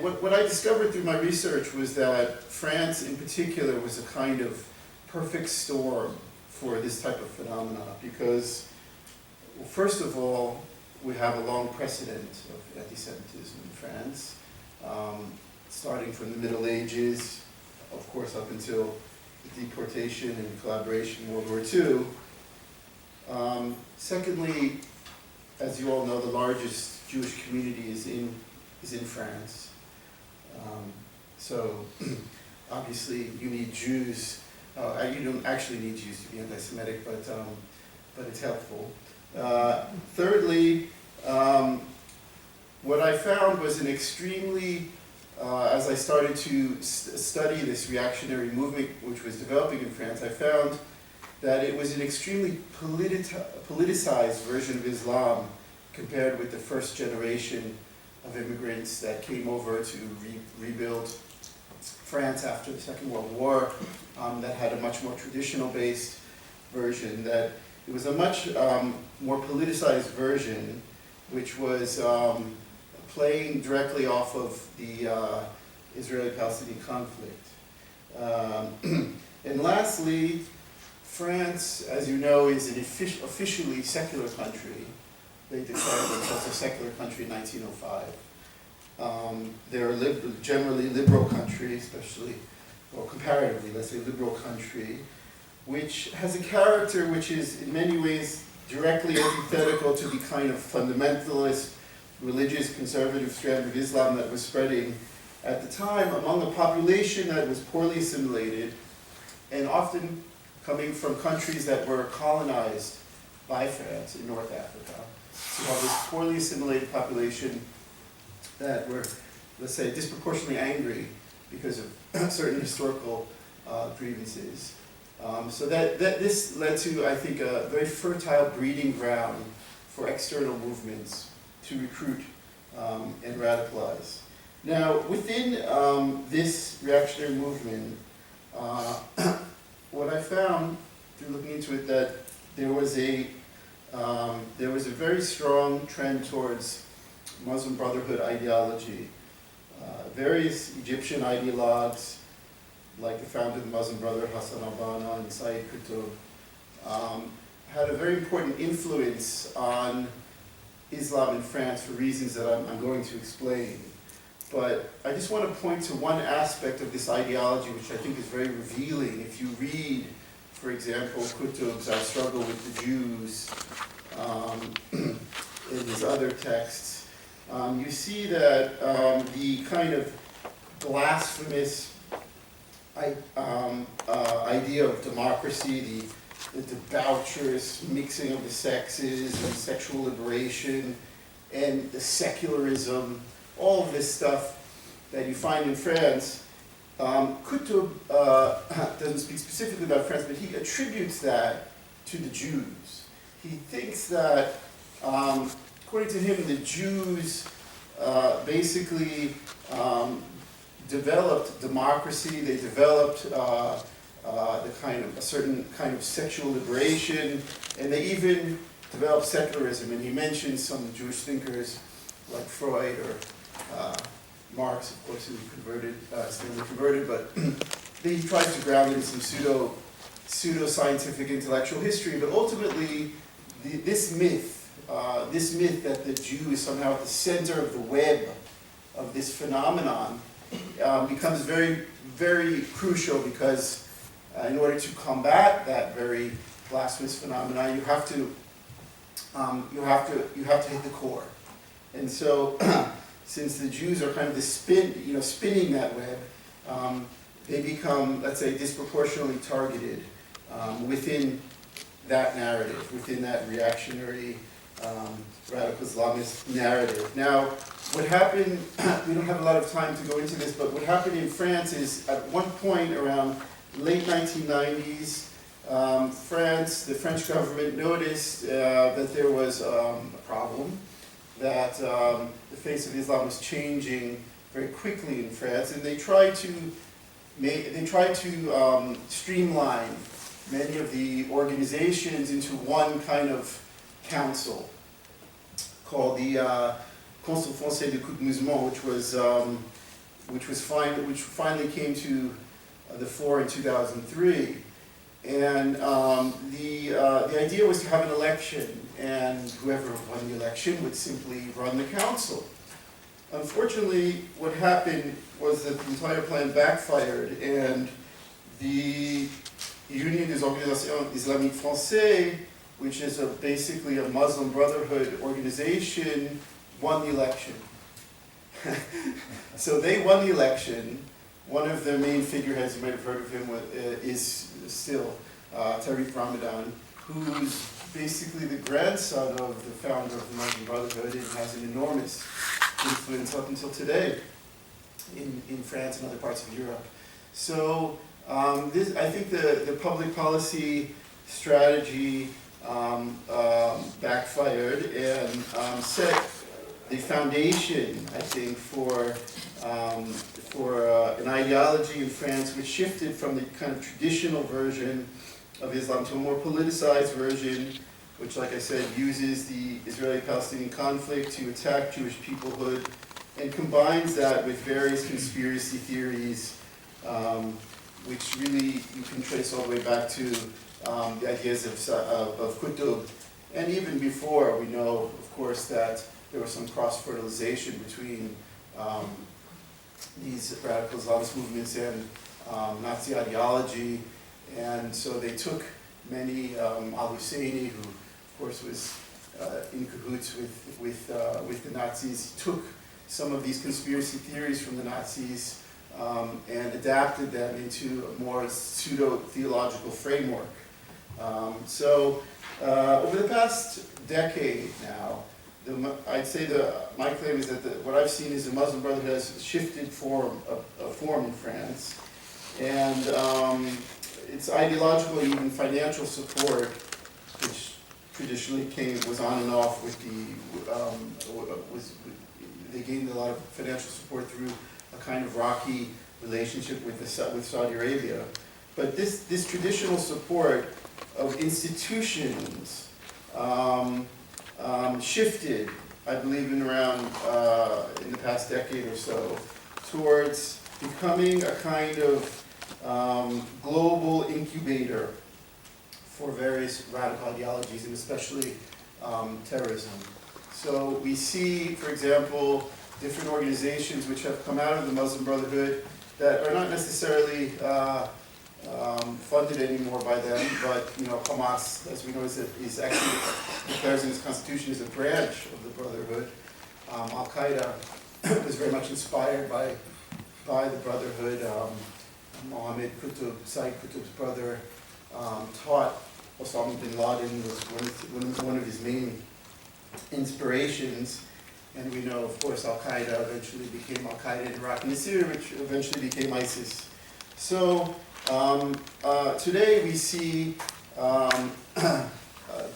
what I discovered through my research was that France in particular was a kind of perfect storm for this type of phenomena because, well, first of all, we have a long precedent of anti-Semitism in France, starting from the Middle Ages, of course up until the deportation and collaboration in World War II. Secondly, as you all know, the largest Jewish community is in France. So obviously you need Jews. You don't actually need Jews to be anti-Semitic, but it's helpful. Thirdly, what I found was an extremely, as I started to study this reactionary movement which was developing in France, I found that it was an extremely politicized version of Islam compared with the first generation of immigrants that came over to rebuild France after the Second World War, that had a much more traditional based version, that it was a much more politicized version which was playing directly off of the Israeli-Palestinian conflict. And lastly, France, as you know, is an officially secular country. They declared themselves a secular country in 1905. They're a generally liberal country, especially, or comparatively, let's say, liberal country, which has a character which is in many ways directly antithetical to the kind of fundamentalist, religious, conservative strand of Islam that was spreading at the time among a population that was poorly assimilated and often coming from countries that were colonized by France in North Africa. So you have this poorly assimilated population that were, let's say, disproportionately angry because of certain historical grievances. So this led to, I think, a very fertile breeding ground for external movements to recruit and radicalize. Now, within this reactionary movement, what I found through looking into it, that there was a very strong trend towards Muslim Brotherhood ideology. Various Egyptian ideologues, like the founder of the Muslim Brotherhood, Hassan al-Banna and Sayyid Qutb, had a very important influence on Islam in France for reasons that I'm going to explain. But I just want to point to one aspect of this ideology which I think is very revealing. If you read, for example, Qutb's I Struggle with the Jews in his other texts, you see that the kind of blasphemous idea of democracy, the debaucherous mixing of the sexes and sexual liberation and the secularism, all of this stuff that you find in France. Qutb doesn't speak specifically about France, but he attributes that to the Jews. He thinks that, according to him, the Jews basically developed democracy. They developed a certain kind of sexual liberation, and they even developed secularism. And he mentions some Jewish thinkers like Freud or Marx, of course, who still converted, but he tries to ground it in some pseudo-scientific intellectual history. But ultimately, this myth that the Jew is somehow at the center of the web of this phenomenon becomes very, very crucial, because in order to combat that very blasphemous phenomenon, you have to hit the core. And so, since the Jews are kind of spinning that web, they become, let's say, disproportionately targeted within that narrative, within that reactionary, radical Islamist narrative. Now, what happened, we don't have a lot of time to go into this, but what happened in France is, at one point around late 1990s, the French government noticed that there was a problem, that the face of Islam was changing very quickly in France, and they tried to streamline many of the organizations into one kind of council called the Conseil Français de Coup de Mouvement, which finally came to the fore in 2003. And the idea was to have an election, and whoever won the election would simply run the council. Unfortunately, what happened was that the entire plan backfired, and the Union des Organisations Islamiques Françaises, which is basically a Muslim Brotherhood organization, won the election. So they won the election. One of their main figureheads, you might have heard of him, is still Tariq Ramadan, who's basically the grandson of the founder of the Muslim Brotherhood and has an enormous influence up until today in France and other parts of Europe. So I think the public policy strategy backfired and set the foundation, I think, for an ideology in France which shifted from the kind of traditional version of Islam to a more politicized version, which, like I said, uses the Israeli-Palestinian conflict to attack Jewish peoplehood and combines that with various conspiracy theories, which really you can trace all the way back to the ideas of Qutb. And even before, we know, of course, that there was some cross-fertilization between these radical Islamist movements and Nazi ideology. And so they took many, al-Husseini, who of course was in cahoots with the Nazis, took some of these conspiracy theories from the Nazis and adapted them into a more pseudo-theological framework. Over the past decade now, I'd say my claim is that what I've seen is the Muslim Brotherhood has shifted form in France, and its ideological and even financial support, which traditionally was on and off with they gained a lot of financial support through a kind of rocky relationship with Saudi Arabia. But this traditional support of institutions shifted, I believe, in the past decade or so, towards becoming a kind of global incubator for various radical ideologies, and especially terrorism. So we see, for example, different organizations which have come out of the Muslim Brotherhood that are not necessarily funded anymore by them, but Hamas, as we know, is actually declares in its constitution as a branch of the Brotherhood. Al-Qaeda was very much inspired by the Brotherhood. Mohammed Qutb, Sayyid Qutb's brother, taught Osama bin Laden, was one of his main inspirations. And we know, of course, Al-Qaeda eventually became Al-Qaeda in Iraq and Syria, which eventually became ISIS. So today we see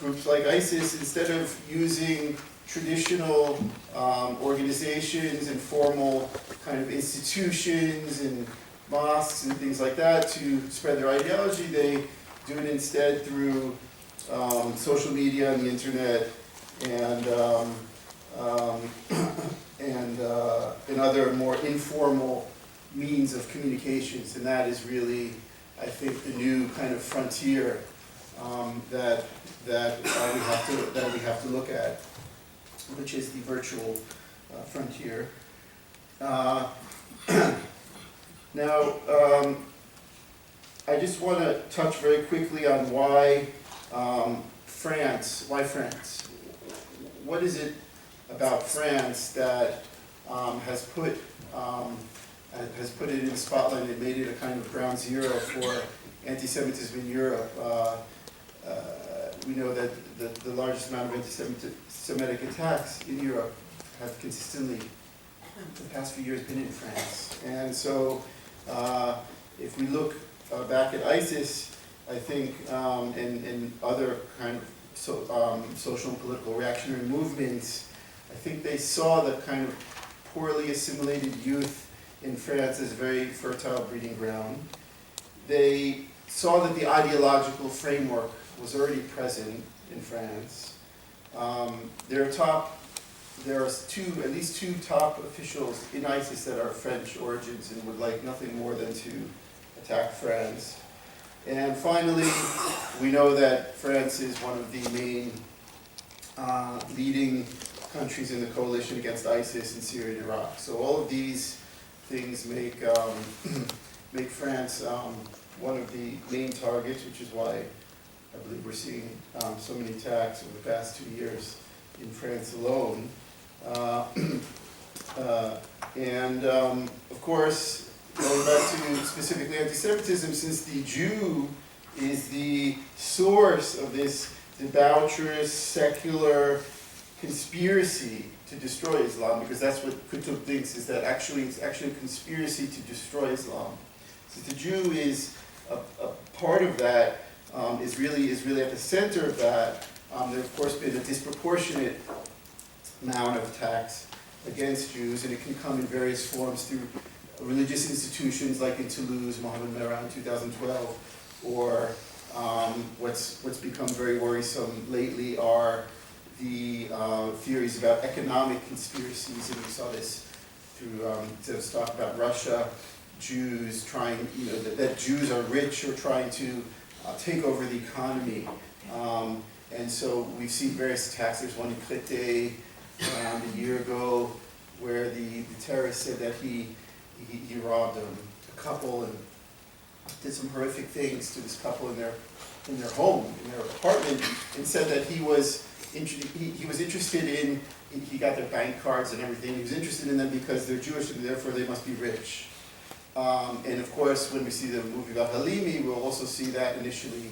groups like ISIS, instead of using traditional organizations and formal kind of institutions and mosques and things like that to spread their ideology, they do it instead through social media and the internet and other more informal means of communications, and that is really, I think, the new kind of frontier that we have to look at, which is the virtual frontier. Now, I just want to touch very quickly on why France. Why France? What is it about France that has put it in the spotlight and made it a kind of ground zero for anti-Semitism in Europe? We know that the largest amount of anti-Semitic attacks in Europe have consistently, for the past few years, been in France. And so, if we look back at ISIS, I think, and other kind of social and political reactionary movements, I think they saw the kind of poorly assimilated youth in France as very fertile breeding ground. They saw that the ideological framework was already present in France. There are at least two top officials in ISIS that are French origins and would like nothing more than to attack France. And finally, we know that France is one of the main leading countries in the coalition against ISIS in Syria and Iraq. So all of these things make make France one of the main targets, which is why I believe we're seeing so many attacks over the past 2 years in France alone. Of course, going back to specifically anti-Semitism, since the Jew is the source of this debaucherous, secular conspiracy to destroy Islam, because that's what Qutb thinks, is that it's actually a conspiracy to destroy Islam. Since the Jew is a part of that, is really at the center of that, there of course been a disproportionate amount of attacks against Jews, and it can come in various forms through religious institutions like in Toulouse, Mohammed Merah in 2012, or what's become very worrisome lately are the theories about economic conspiracies, and we saw this through to talk about Russia, Jews trying, that Jews are rich or trying to take over the economy. And so we've seen various attacks. There's one in Créteil around a year ago where the terrorist said that he robbed a couple and did some horrific things to this couple in their home, in their apartment, and said that he was interested in, he got their bank cards and everything, he was interested in them because they're Jewish and therefore they must be rich. And of course, when we see the movie about Halimi, we'll also see that initially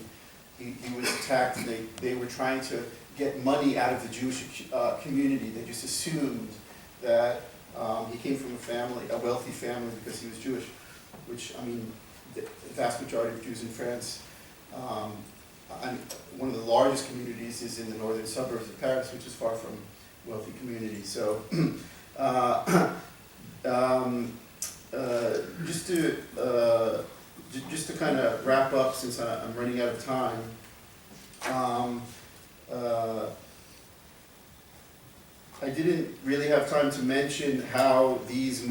he was attacked and they were trying to get money out of the Jewish community. They just assumed that he came from a wealthy family because he was Jewish, which, I mean, the vast majority of Jews in France, one of the largest communities is in the northern suburbs of Paris, which is far from wealthy communities. So, just to kind of wrap up, since I'm running out of time, I didn't really have time to mention how these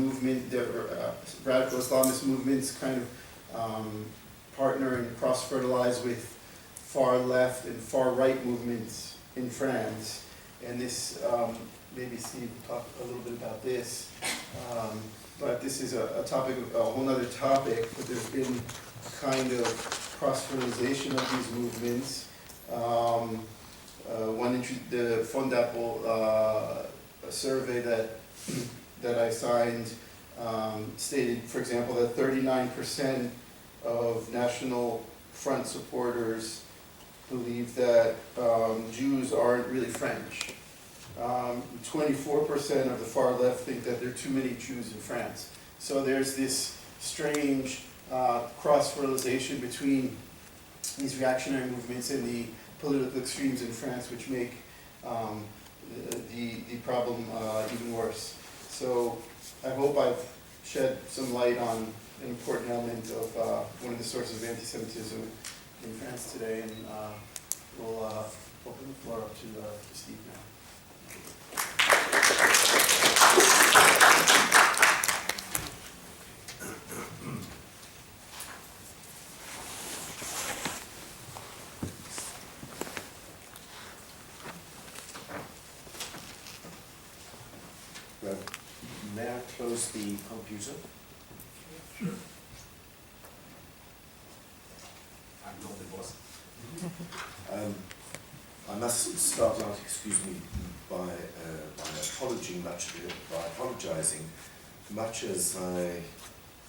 radical Islamist movements kind of partner and cross-fertilize with far left and far right movements in France. And this, maybe Steve will talk a little bit about this. But this is a topic, a whole other topic, but there's been a kind of cross-fertilization of these movements. The Fondapple survey that I signed stated, for example, that 39% of National Front supporters believe that Jews aren't really French. 24% of the far left think that there are too many Jews in France. So there's this strange cross-fertilization between these reactionary movements and the political extremes in France, which make the problem even worse. So I hope I've shed some light on an important element of one of the sources of anti-Semitism in France today, and we'll open the floor up to Steve now. May I close the computer? Sure. I'm not the boss. I must start out, excuse me, by apologizing. Much as I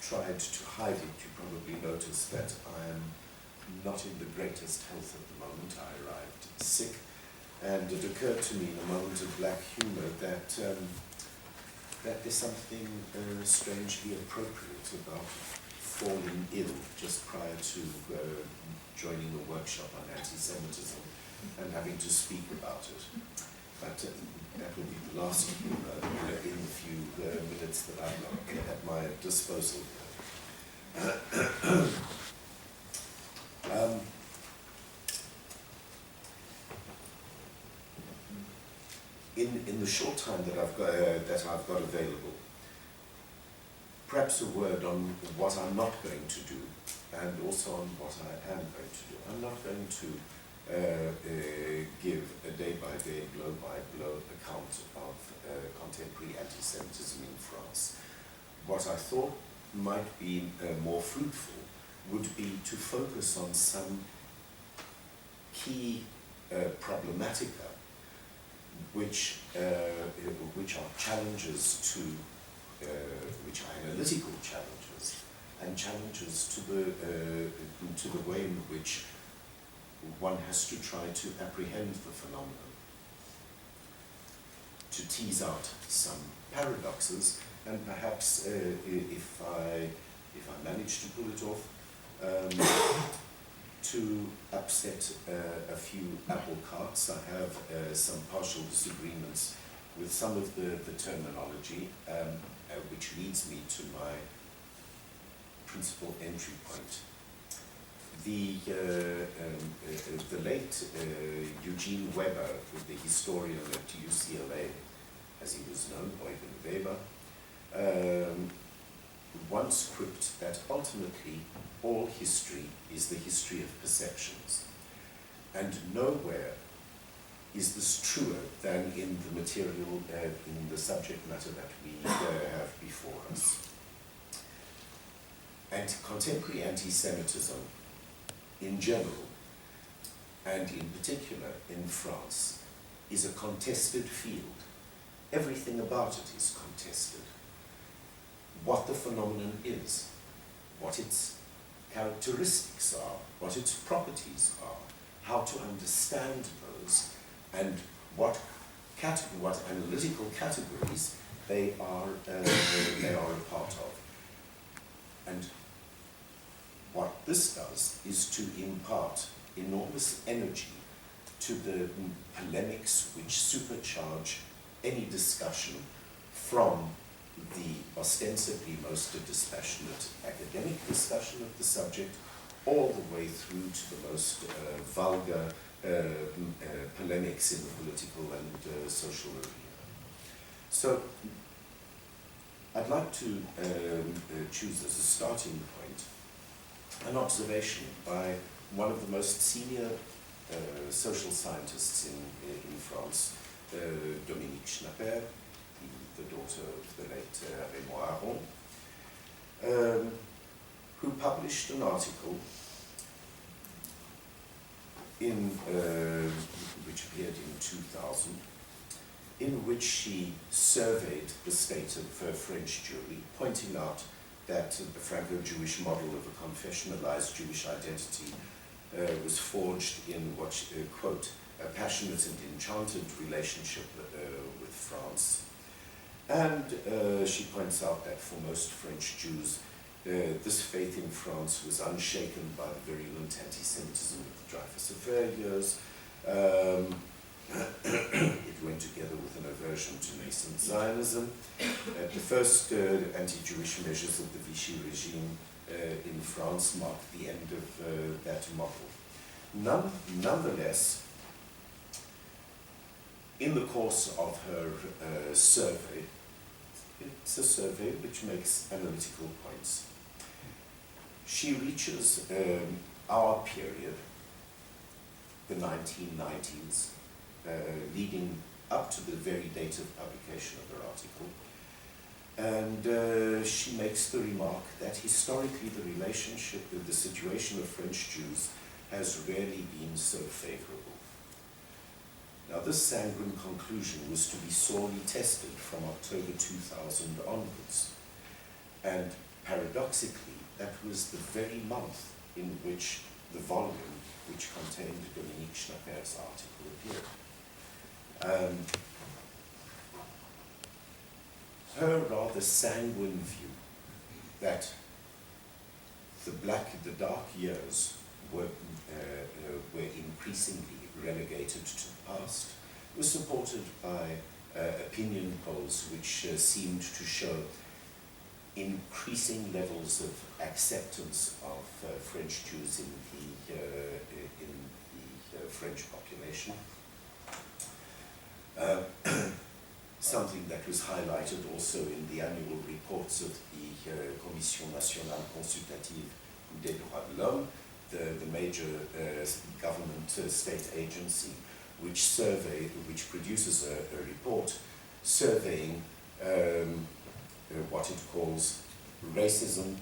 tried to hide it, you probably noticed that I am not in the greatest health at the moment. I arrived sick, and it occurred to me in a moment of black humor that that there's something strangely appropriate about falling ill just prior to joining a workshop on anti-Semitism and having to speak about it. But that will be the last humor in the few minutes that I've got at my disposal. the short time that I've got available, perhaps a word on what I'm not going to do, and also on what I am going to do. I'm not going to give a day-by-day, blow-by-blow account of contemporary anti-Semitism in France. What I thought might be more fruitful would be to focus on some key problematica which are challenges to, which are analytical challenges, and challenges to the way in which one has to try to apprehend the phenomenon, to tease out some paradoxes, and perhaps if I manage to pull it off, to upset a few apple carts. I have some partial disagreements with some of the terminology, which leads me to my principal entry point. The late Eugene Weber, the historian at UCLA, as he was known, Eugen Weber, once quipped that ultimately all history is the history of perceptions, and nowhere is this truer than in the material, in the subject matter that we have before us. And contemporary anti-Semitism in general, and in particular in France, is a contested field. Everything about it is contested. What the phenomenon is, what its characteristics are, what its properties are, how to understand those, and what analytical categories they are a part of. And what this does is to impart enormous energy to the polemics which supercharge any discussion, from the ostensibly most dispassionate academic discussion of the subject all the way through to the most vulgar polemics in the political and social arena. So I'd like to choose as a starting point an observation by one of the most senior social scientists in France, Dominique Schnapper, the daughter of the late Raymond Aron, who published an article which appeared in 2000, in which she surveyed the state of French Jewry, pointing out that the Franco-Jewish model of a confessionalized Jewish identity was forged in what she, quote, a passionate and enchanted relationship with France. And she points out that for most French Jews, this faith in France was unshaken by the virulent anti-Semitism of the Dreyfus Affair years. It went together with an aversion to nascent Zionism. The first anti-Jewish measures of the Vichy regime in France marked the end of that model. Nonetheless, in the course of her survey, it's a survey which makes analytical points. She reaches our period, the 1990s, leading up to the very date of publication of her article. And she makes the remark that historically the relationship with the situation of French Jews has rarely been so favorable. Now, this sanguine conclusion was to be sorely tested from October 2000 onwards. And paradoxically, that was the very month in which the volume which contained Dominique Schnapper's article appeared. Her rather sanguine view that the dark years were increasingly relegated to the past was supported by opinion polls which seemed to show increasing levels of acceptance of French Jews in the French population. something that was highlighted also in the annual reports of the Commission Nationale Consultative des Droits de l'Homme, the major government state agency which produces a report surveying what it calls racism,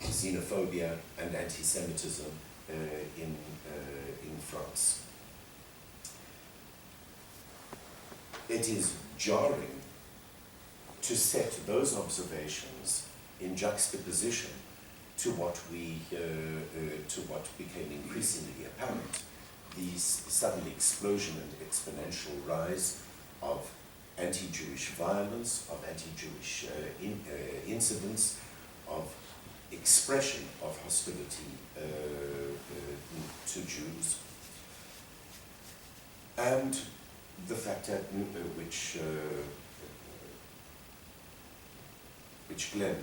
xenophobia and anti-Semitism in France. It is jarring to set those observations in juxtaposition to what became increasingly apparent, the sudden explosion and exponential rise of anti-Jewish violence, of anti-Jewish incidents, of expression of hostility to Jews, and the fact that which Glenn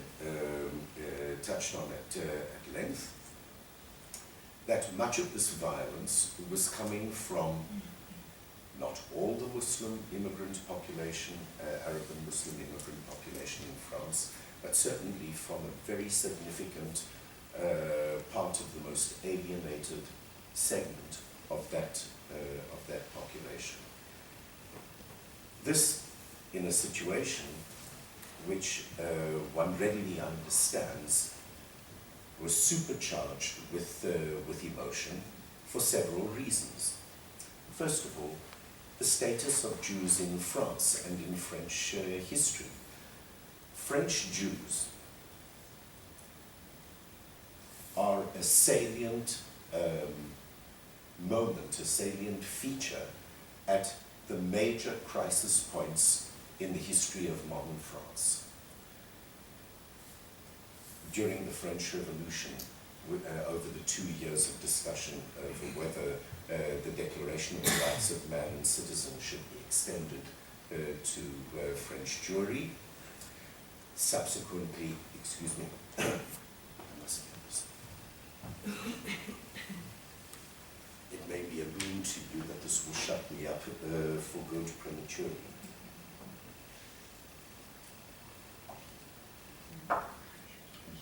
touched on at length, that much of this violence was coming from not all the Muslim immigrant population, Arab and Muslim immigrant population in France, but certainly from a very significant part of the most alienated segment of that population. This, in a situation which one readily understands, was supercharged with emotion for several reasons. First of all, the status of Jews in France and in French history. French Jews are a salient moment, a salient feature at the major crisis points in the history of modern France. During the French Revolution, over the 2 years of discussion over whether the Declaration of the Rights of Man and Citizen should be extended to French Jewry, subsequently, excuse me, I must get this. It may be a boon to you that this will shut me up for good prematurely.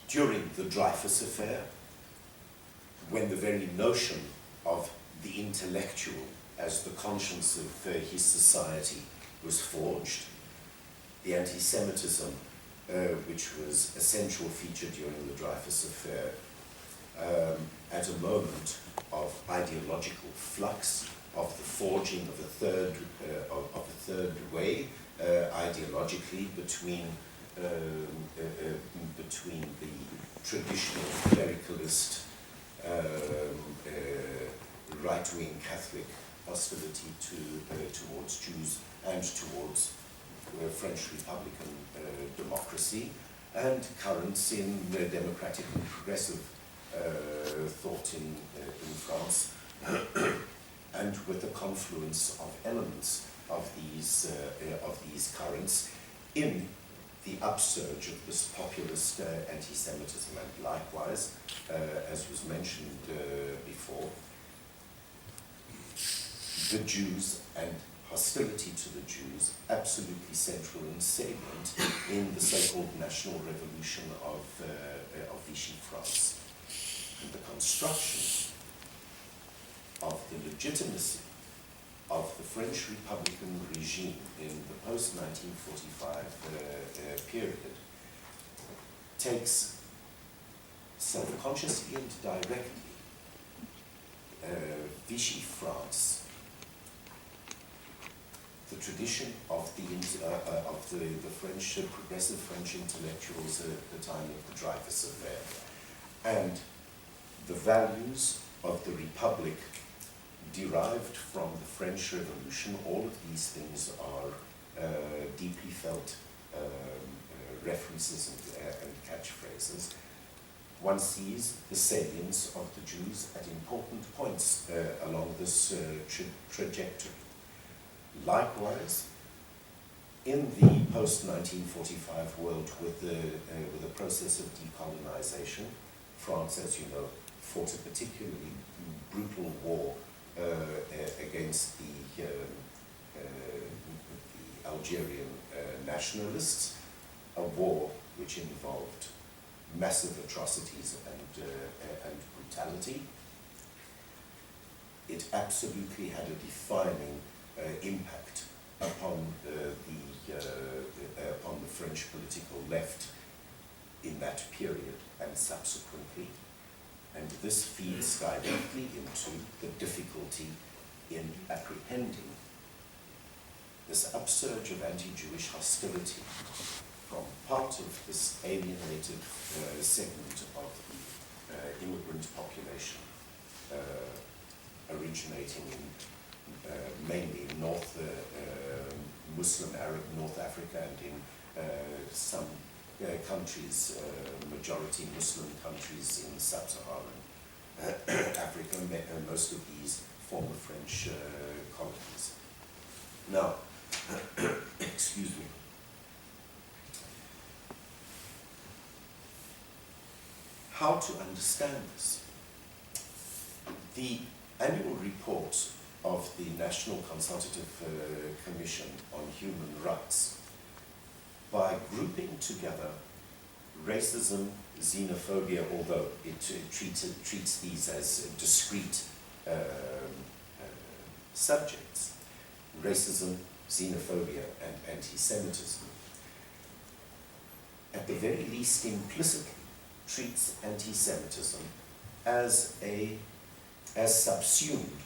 During the Dreyfus affair, when the very notion of the intellectual as the conscience of his society was forged, the anti-Semitism, which was a central feature during the Dreyfus affair, at a moment of ideological flux, of the forging of a third way, ideologically between the traditional clericalist right-wing Catholic hostility towards Jews and towards French Republican democracy, and currents in democratic and progressive thought in France, and with the confluence of elements of these currents in the upsurge of this populist anti-Semitism, and likewise, as was mentioned before, the Jews and hostility to the Jews absolutely central and salient in the so-called national revolution of Vichy France. And the construction of the legitimacy of the French Republican regime in the post-1945 period takes self-consciously and directly Vichy France, the tradition of the French, progressive French intellectuals at the time of the Dreyfus affair, and the values of the Republic derived from the French Revolution. All of these things are deeply felt references and catchphrases. One sees the salience of the Jews at important points along this trajectory. Likewise, in the post-1945 world with the process of decolonization, France, as you know, fought a particularly brutal war against the Algerian nationalists, a war which involved massive atrocities and brutality. It absolutely had a defining impact upon upon the French political left in that period and subsequently. And this feeds directly into the difficulty in apprehending this upsurge of anti-Jewish hostility from part of this alienated segment of the immigrant population originating in mainly Muslim Arab North Africa and in some countries, majority Muslim countries in sub-Saharan Africa, most of these former French colonies. Now, excuse me. How to understand this? The annual report of the National Consultative Commission on Human Rights, by grouping together racism, xenophobia, although it treats these as discrete subjects, racism, xenophobia, and anti-Semitism, at the very least implicitly treats anti-Semitism as subsumed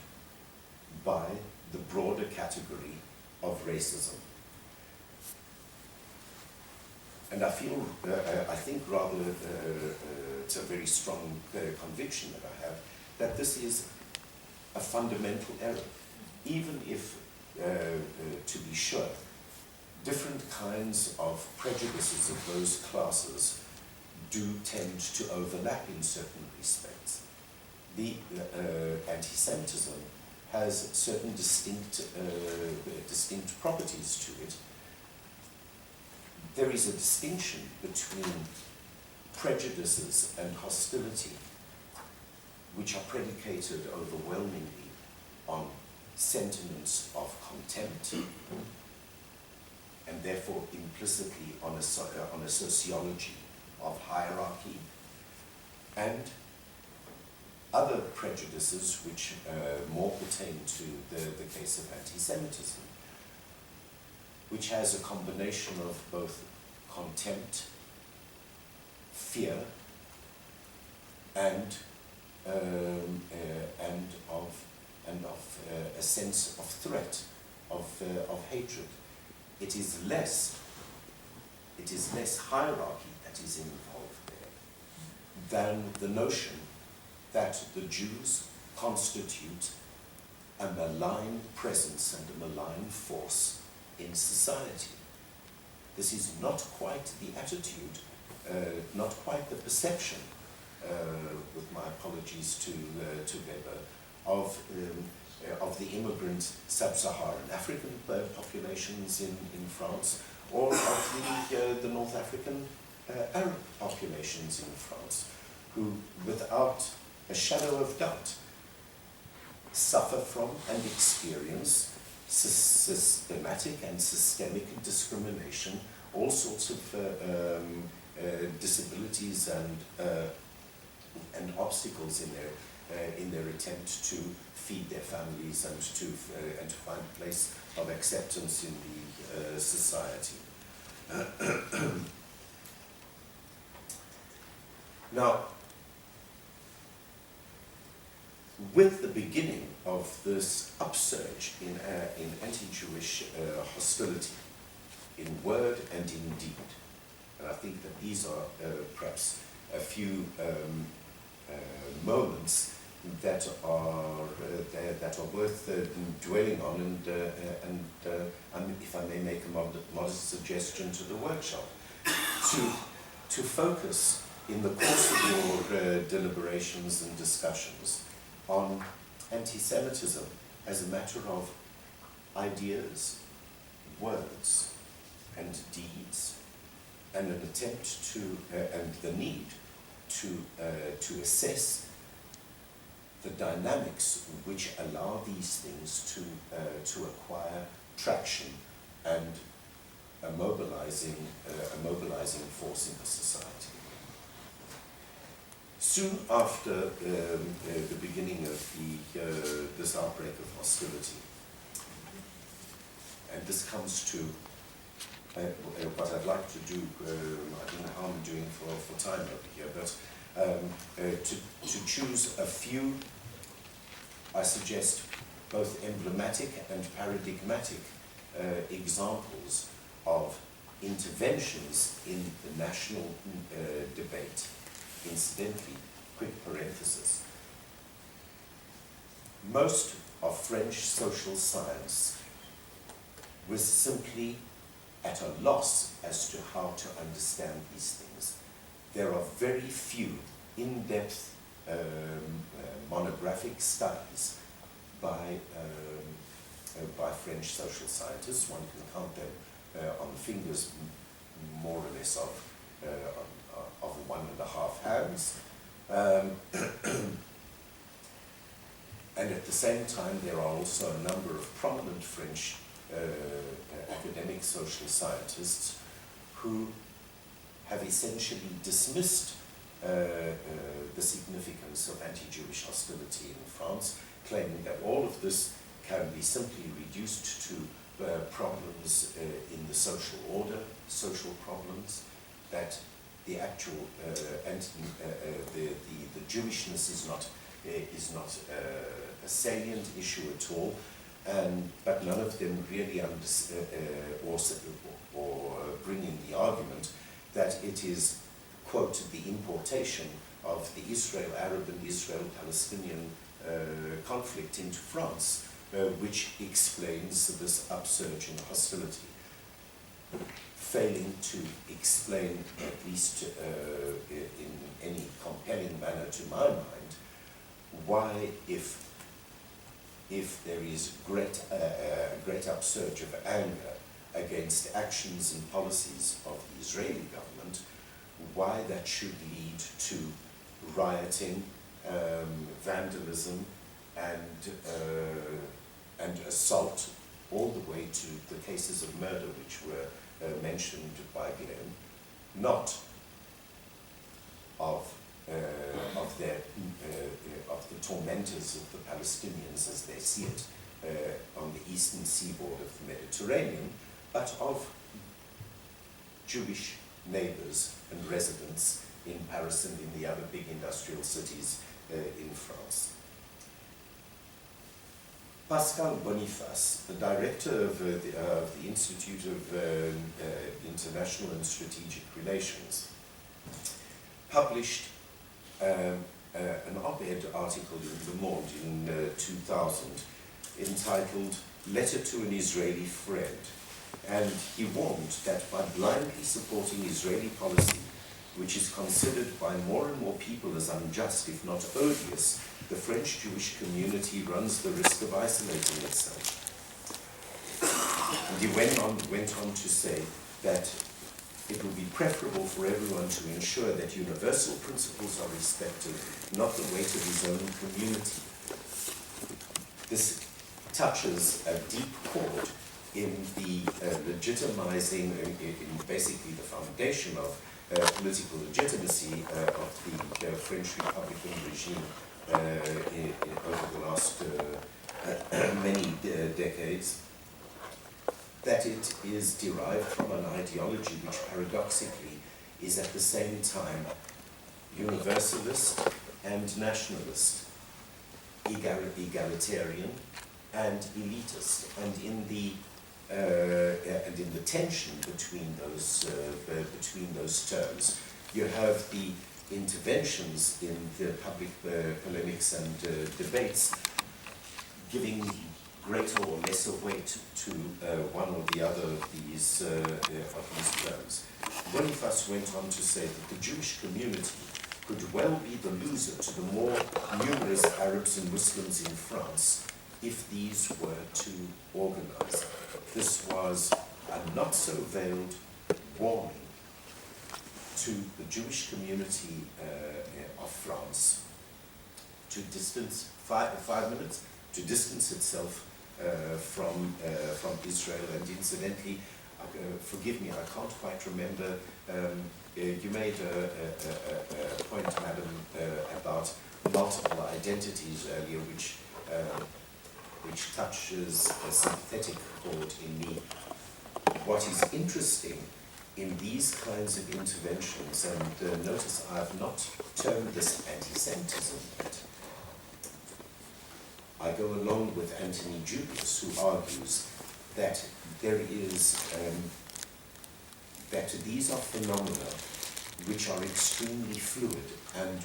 by the broader category of racism. And I think rather, it's a very strong conviction that I have, that this is a fundamental error, even if, to be sure, different kinds of prejudices of those classes do tend to overlap in certain respects. The anti-Semitism has certain distinct properties to it. There is a distinction between prejudices and hostility, which are predicated overwhelmingly on sentiments of contempt, and therefore implicitly on a sociology of hierarchy, and other prejudices which more pertain to the case of anti-Semitism, which has a combination of both contempt, fear, and of a sense of threat, of hatred. It is less hierarchy that is involved there than the notion that the Jews constitute a malign presence and a malign force in society. This is not quite the attitude, not quite the perception, with my apologies to Weber, of the immigrant sub-Saharan African populations in France, or of the North African Arab populations in France, who, without a shadow of doubt, suffer from and experience systematic and systemic discrimination, all sorts of disabilities and obstacles in their attempt to feed their families and to find a place of acceptance in the society. Now, with the beginning of this upsurge in anti-Jewish hostility, in word and in deed, and I think that these are perhaps a few moments that are worth dwelling on, and if I may make a modest suggestion to the workshop, to focus in the course of your deliberations and discussions on anti-Semitism as a matter of ideas, words, and deeds, and an attempt to, and the need to assess the dynamics which allow these things to acquire traction and a mobilizing force in the society. Soon after the beginning of this outbreak of hostility, and this comes to what I'd like to do, I don't know how I'm doing for time over here, but to choose a few, I suggest, both emblematic and paradigmatic examples of interventions in the national debate. Incidentally, quick parenthesis, most of French social science was simply at a loss as to how to understand these things. There are very few in-depth monographic studies by French social scientists. One can count them on the fingers, more or less, of 1.5 hands. And at the same time, there are also a number of prominent French academic social scientists who have essentially dismissed the significance of anti-Jewish hostility in France, claiming that all of this can be simply reduced to problems in the social order, social problems, that the actual the Jewishness is not a salient issue at all, but none of them really or bringing the argument that it is, quote, the importation of the Israel-Arab and Israel-Palestinian conflict into France, which explains this upsurge in hostility, failing to explain, at least in any compelling manner to my mind, why, if there is great upsurge of anger against actions and policies of the Israeli government, why that should lead to rioting, vandalism, and assault, all the way to the cases of murder which were mentioned by Glenn, not of the tormentors of the Palestinians as they see it on the eastern seaboard of the Mediterranean, but of Jewish neighbors and residents in Paris and in the other big industrial cities in France. Pascal Boniface, the director of the Institute of International and Strategic Relations, published an op-ed article in Le Monde in 2000 entitled "Letter to an Israeli Friend," and he warned that by blindly supporting Israeli policy, which is considered by more and more people as unjust, if not odious, the French Jewish community runs the risk of isolating itself. And he went on to say that it would be preferable for everyone to ensure that universal principles are respected, not the weight of his own community. This touches a deep chord in the legitimizing, in basically the foundation of political legitimacy of the French Republican regime over the last many decades, that it is derived from an ideology which paradoxically is at the same time universalist and nationalist, egalitarian and elitist, and in the tension between those terms, you have the interventions in the public polemics and debates giving greater or lesser weight to one or the other of these terms. Boniface went on to say that the Jewish community could well be the loser to the more numerous Arabs and Muslims in France if these were to organize. This was a not so veiled warning to the Jewish community of France to distance, 5 minutes, to distance itself from Israel. And incidentally, forgive me, I can't quite remember, you made a point, madam, about multiple identities earlier, which touches a sympathetic chord in me. What is interesting in these kinds of interventions, and notice I have not termed this anti-Semitism yet. I go along with Anthony Julius, who argues that there is, that these are phenomena which are extremely fluid, and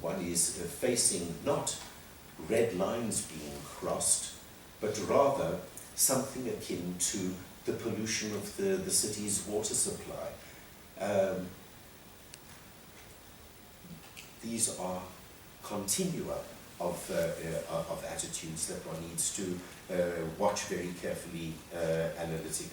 one is facing not red lines being crossed, but rather something akin to the pollution of the city's water supply. These are continua of attitudes that one needs to watch very carefully analytically.